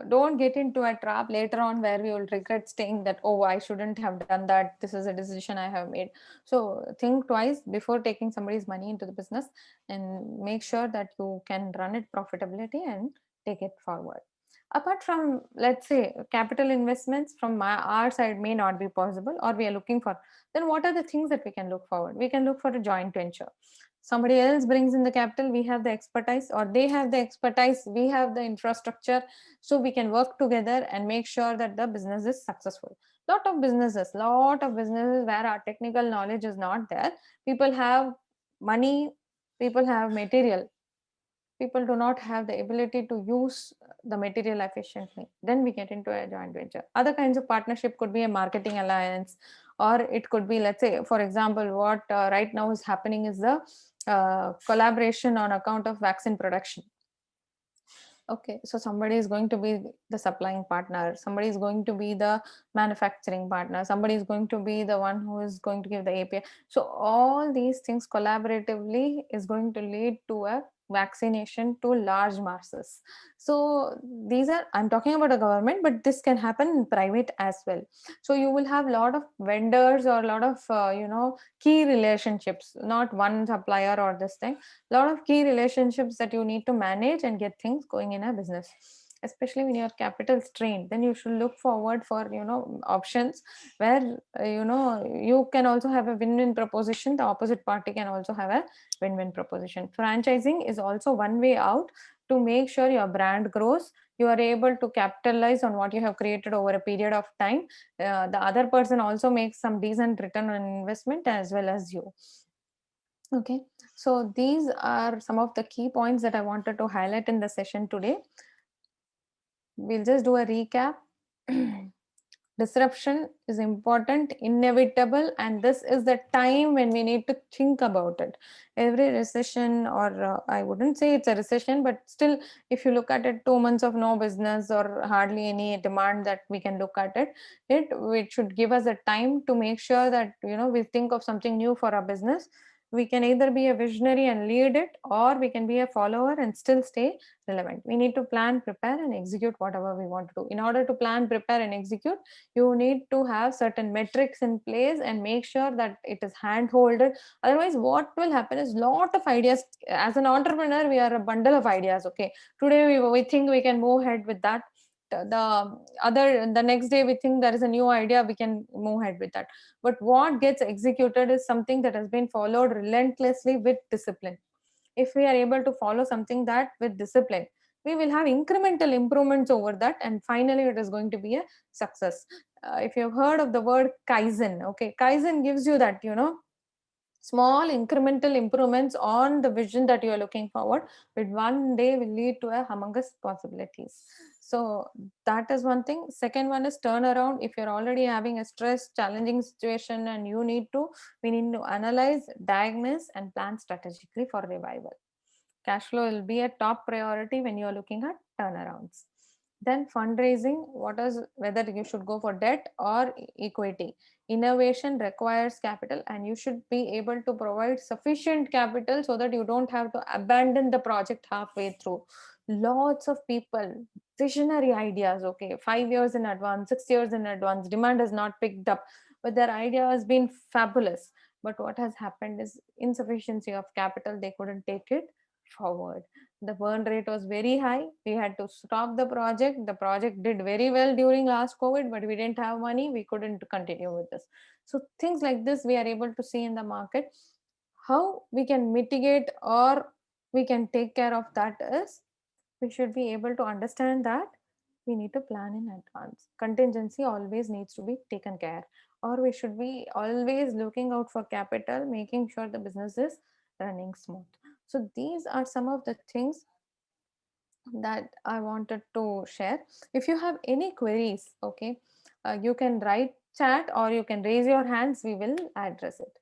Don't get into a trap later on where we will regret saying that, oh, I shouldn't have done that. This is a decision I have made. So think twice before taking somebody's money into the business, and make sure that you can run it profitability and take it forward. Apart from, let's say, capital investments from our side may not be possible, or we are looking for, then what are the things that we can look forward? We can look for a joint venture. Somebody else brings in the capital, we have the expertise, or they have the expertise, we have the infrastructure, so we can work together and make sure that the business is successful. Lot of businesses where our technical knowledge is not there, people have money, people have material, people do not have the ability to use the material efficiently, then we get into a joint venture. Other kinds of partnership could be a marketing alliance, or it could be, let's say, for example, what right now is happening is the collaboration on account of vaccine production. Okay, so somebody is going to be the supplying partner, somebody is going to be the manufacturing partner, somebody is going to be the one who is going to give the API. So all these things collaboratively is going to lead to a vaccination to large masses. So these are, I'm talking about a government, but this can happen in private as well. So you will have a lot of vendors or a lot of key relationships, not one supplier or this thing, lot of key relationships that you need to manage and get things going in a business. Especially when your capital strained, then you should look forward for options where you can also have a win-win proposition, the opposite party can also have a win-win proposition. Franchising is also one way out to make sure your brand grows, you are able to capitalize on what you have created over a period of time. The other person also makes some decent return on investment as well as you. Okay, so these are some of the key points that I wanted to highlight in the session today. We'll just do a recap. Disruption is important, inevitable, and this is the time when we need to think about it. Every recession, or I wouldn't say it's a recession, but still, if you look at it, 2 months of no business or hardly any demand that we can look at it should give us a time to make sure that we think of something new for our business. We can either be a visionary and lead it, or we can be a follower and still stay relevant. We need to plan, prepare, and execute whatever we want to do. In order to plan, prepare, and execute, you need to have certain metrics in place and make sure that it is hand-holded. Otherwise, what will happen is lot of ideas. As an entrepreneur, we are a bundle of ideas. Okay, today we think we can move ahead with that. The next day we think there is a new idea, we can move ahead with that. But what gets executed is something that has been followed relentlessly with discipline. If we are able to follow something that with discipline, we will have incremental improvements over that, and finally it is going to be a success. If you've heard of the word Kaizen, okay, Kaizen gives you that small incremental improvements on the vision that you are looking forward, but one day will lead to a humongous possibilities. So that is one thing. Second one is turnaround. If you're already having a stress challenging situation and we need to analyze, diagnose, and plan strategically for revival. Cash flow will be a top priority when you are looking at turnarounds. Then fundraising, whether you should go for debt or equity. Innovation requires capital, and you should be able to provide sufficient capital so that you don't have to abandon the project halfway through. Lots of people, visionary ideas, okay, 5 years in advance, 6 years in advance, demand has not picked up, but their idea has been fabulous. But what has happened is insufficiency of capital, they couldn't take it forward. The burn rate was very high, we had to stop the project did very well during last COVID, but we didn't have money, we couldn't continue with this. So things like this we are able to see in the market. How we can mitigate or we can take care of that is, we should be able to understand that we need to plan in advance. Contingency always needs to be taken care, or we should be always looking out for capital, making sure the business is running smooth. So these are some of the things that I wanted to share. If you have any queries, okay, you can write chat or you can raise your hands, we will address it.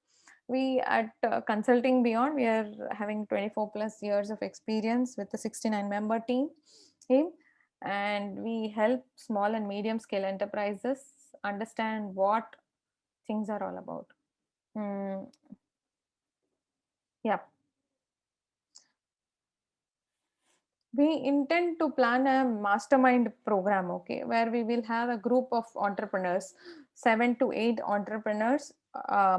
We at Consulting Beyond, we are having 24 plus years of experience with the 69 member team, and we help small and medium scale enterprises understand what things are all about. Yeah. We intend to plan a mastermind program, okay, where we will have a group of entrepreneurs, 7 to 8 entrepreneurs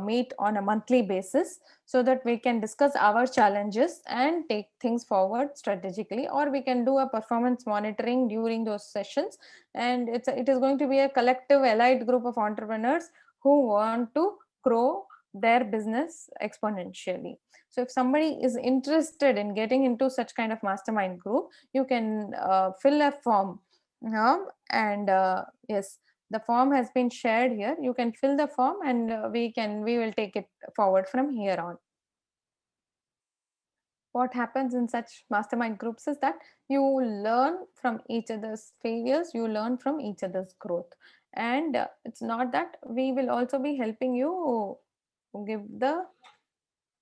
meet on a monthly basis, so that we can discuss our challenges and take things forward strategically, or we can do a performance monitoring during those sessions. And it is going to be a collective allied group of entrepreneurs who want to grow their business exponentially. So if somebody is interested in getting into such kind of mastermind group, you can fill a form. And yes, the form has been shared here. You can fill the form, and we will take it forward from here on. What happens in such mastermind groups is that you learn from each other's failures, you learn from each other's growth. And it's not that we will also be helping you give the,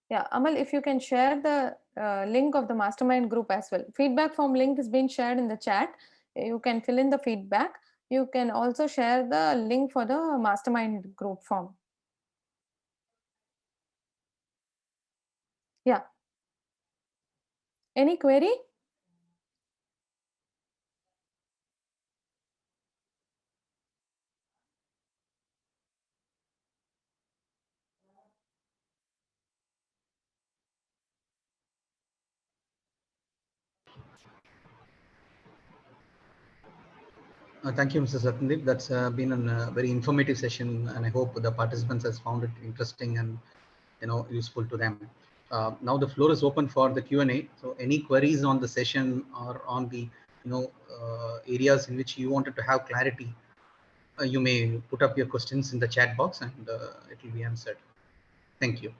yeah, Amal, if you can share the link of the mastermind group as well. Feedback form link is being shared in the chat. You can fill in the feedback. You can also share the link for the mastermind group form. Yeah. Any query? Thank you, Mr. Satyandeep. That's been a very informative session, and I hope the participants has found it interesting and useful to them. Now the floor is open for the Q&A. So any queries on the session or on the areas in which you wanted to have clarity, you may put up your questions in the chat box, and it will be answered. Thank you.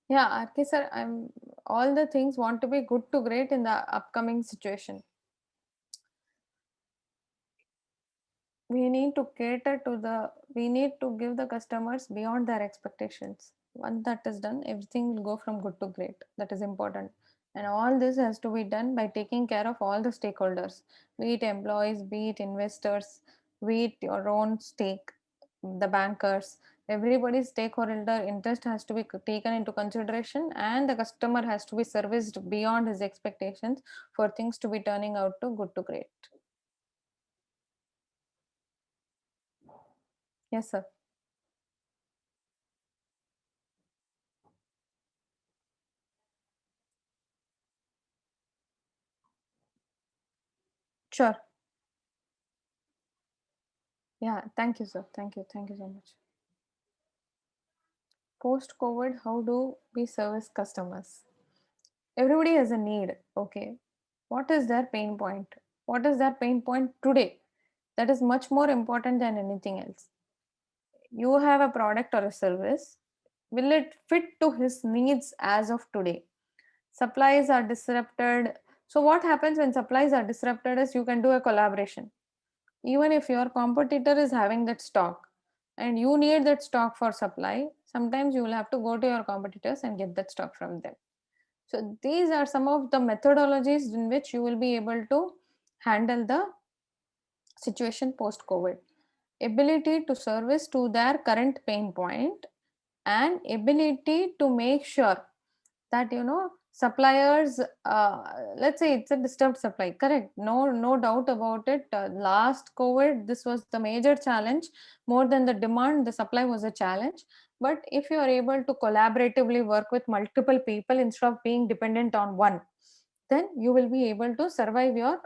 Yeah, RK sir, all the things want to be good to great in the upcoming situation. We need to cater to we need to give the customers beyond their expectations. Once that is done, everything will go from good to great. That is important. And all this has to be done by taking care of all the stakeholders, be it employees, be it investors, be it your own stake, the bankers. Everybody's stakeholder interest has to be taken into consideration, and the customer has to be serviced beyond his expectations for things to be turning out to good to great. Yes, sir. Sure. Yeah, thank you, sir. Thank you. Thank you so much. Post COVID, how do we service customers? Everybody has a need. Okay. What is their pain point? What is their pain point today? That is much more important than anything else. You have a product or a service. Will it fit to his needs as of today? Supplies are disrupted. So, what happens when supplies are disrupted is you can do a collaboration. Even if your competitor is having that stock and you need that stock for supply, sometimes you will have to go to your competitors and get that stock from them. So these are some of the methodologies in which you will be able to handle the situation post COVID. Ability to service to their current pain point, and ability to make sure that suppliers, let's say it's a disturbed supply, correct, no doubt about it. Last COVID, this was the major challenge. More than the demand, the supply was a challenge. But if you are able to collaboratively work with multiple people instead of being dependent on one, then you will be able to survive your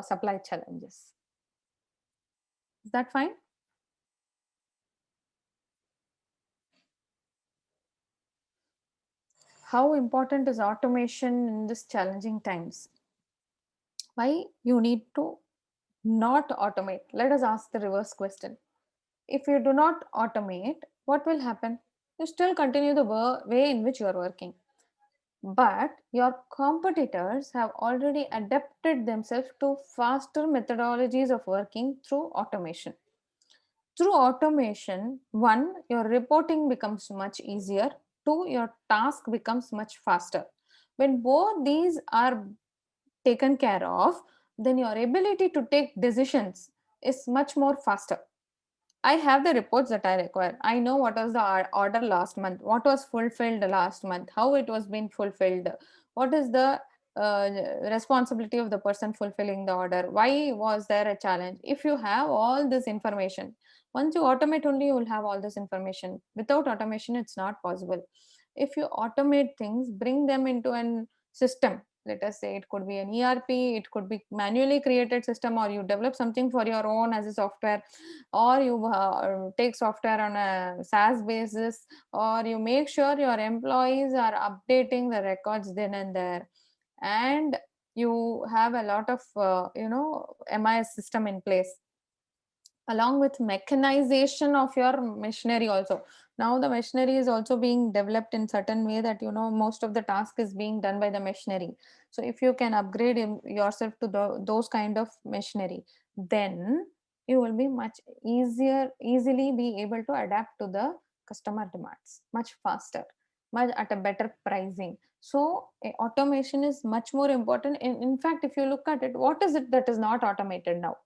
supply challenges. Is that fine? How important is automation in this challenging times? Why you need to not automate? Let us ask the reverse question. If you do not automate, what will happen? You still continue the way in which you are working, but your competitors have already adapted themselves to faster methodologies of working through automation. Through automation, one, your reporting becomes much easier. Two, your task becomes much faster. When both these are taken care of, then your ability to take decisions is much more faster. I have the reports that I require. I know what was the order last month, what was fulfilled last month, how it was being fulfilled, what is the responsibility of the person fulfilling the order, why was there a challenge. If you have all this information, once you automate only, you will have all this information. Without automation, it's not possible. If you automate things, bring them into an system, let us say it could be an ERP, it could be manually created system, or you develop something for your own as a software, or you take software on a SaaS basis, or you make sure your employees are updating the records then and there, and you have a lot of MIS system in place, along with mechanization of your machinery also. Now the machinery is also being developed in certain way that most of the task is being done by the machinery. So if you can upgrade yourself to those kind of machinery, then you will be much easily be able to adapt to the customer demands much faster, much at a better pricing. So automation is much more important. In fact, if you look at it, what is it that is not automated now?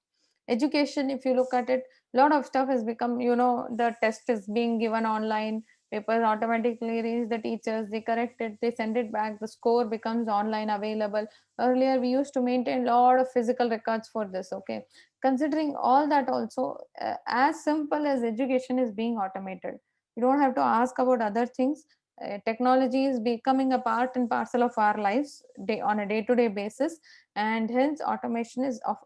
Education, if you look at it, a lot of stuff has become, the test is being given online, papers automatically reach the teachers, they correct it, they send it back, the score becomes online available. Earlier we used to maintain a lot of physical records for this. Okay, considering all that also, as simple as education is being automated, you don't have to ask about other things. Technology is becoming a part and parcel of our lives on a day-to-day basis, and hence automation is of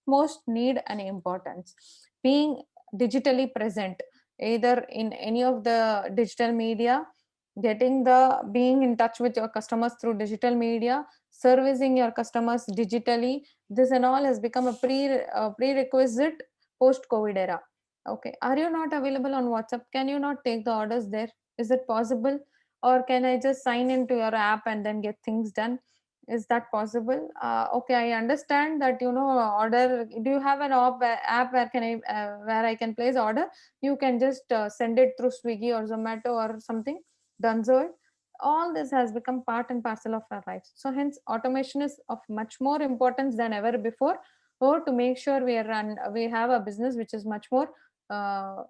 most need and importance. Being digitally present, either in any of the digital media, being in touch with your customers through digital media, servicing your customers digitally, this and all has become a prerequisite post COVID era. Okay, are you not available on WhatsApp? Can you not take the orders there? Is it possible? Or can I just sign into your app and then get things done? Is that possible? Okay, I understand that, order. Do you have an app where I can place order? You can just send it through Swiggy or Zomato or something. Dunzo it. All this has become part and parcel of our lives. So hence, automation is of much more importance than ever before, or to make sure we have a business which is much more uh,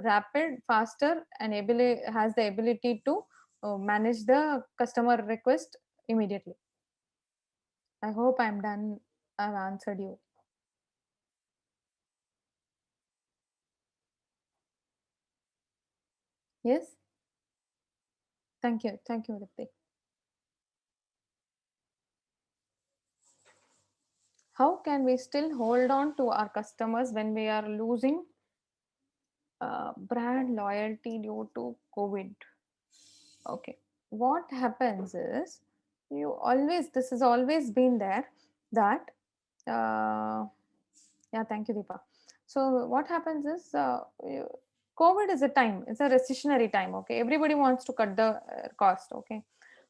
rapid, faster, and has the ability to manage the customer request immediately. I hope I'm done. I've answered you. Yes? Thank you. Thank you, Ritik. How can we still hold on to our customers when we are losing brand loyalty due to COVID? Okay. What happens is, this has always been there, that, yeah, thank you, Deepa. So what happens is, COVID is a time, it's a recessionary time. Okay. Everybody wants to cut the cost. Okay.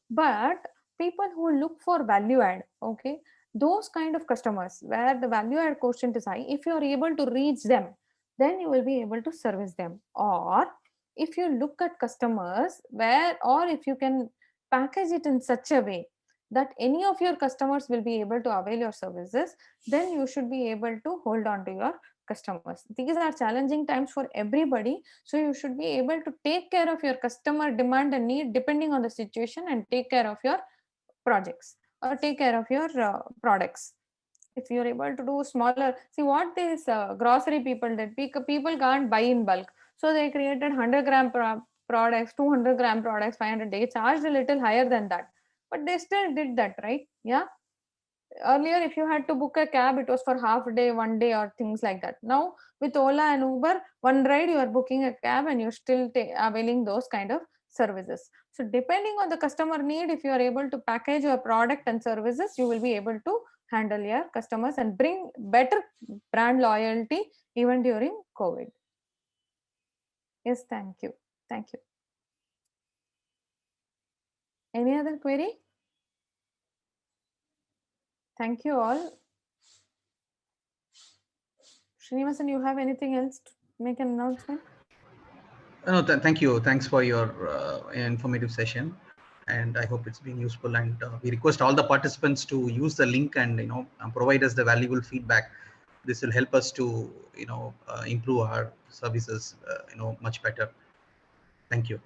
But people who look for value add, okay, those kind of customers where the value add quotient is high, if you are able to reach them, then you will be able to service them. Or if you look at customers or if you can package it in such a way that any of your customers will be able to avail your services, then you should be able to hold on to your customers. These are challenging times for everybody, so you should be able to take care of your customer demand and need depending on the situation, and take care of your projects, or take care of your products. If you're able to do smaller, see what these grocery people did, people can't buy in bulk, so they created 100-gram products, 200-gram products, 500. They charged a little higher than that, but they still did that, right? Yeah. Earlier, if you had to book a cab, it was for half a day, 1 day, or things like that. Now with Ola and Uber, one ride you are booking a cab and you're still availing those kind of services. So depending on the customer need, if you are able to package your product and services, you will be able to handle your customers and bring better brand loyalty even during COVID. Yes, thank you. Thank you. Any other query? Thank you all. Srinivasan, you have anything else make an announcement? No, thank you. Thanks for your informative session, and I hope it's been useful. And we request all the participants to use the link and provide us the valuable feedback. This will help us to improve our services much better. Thank you.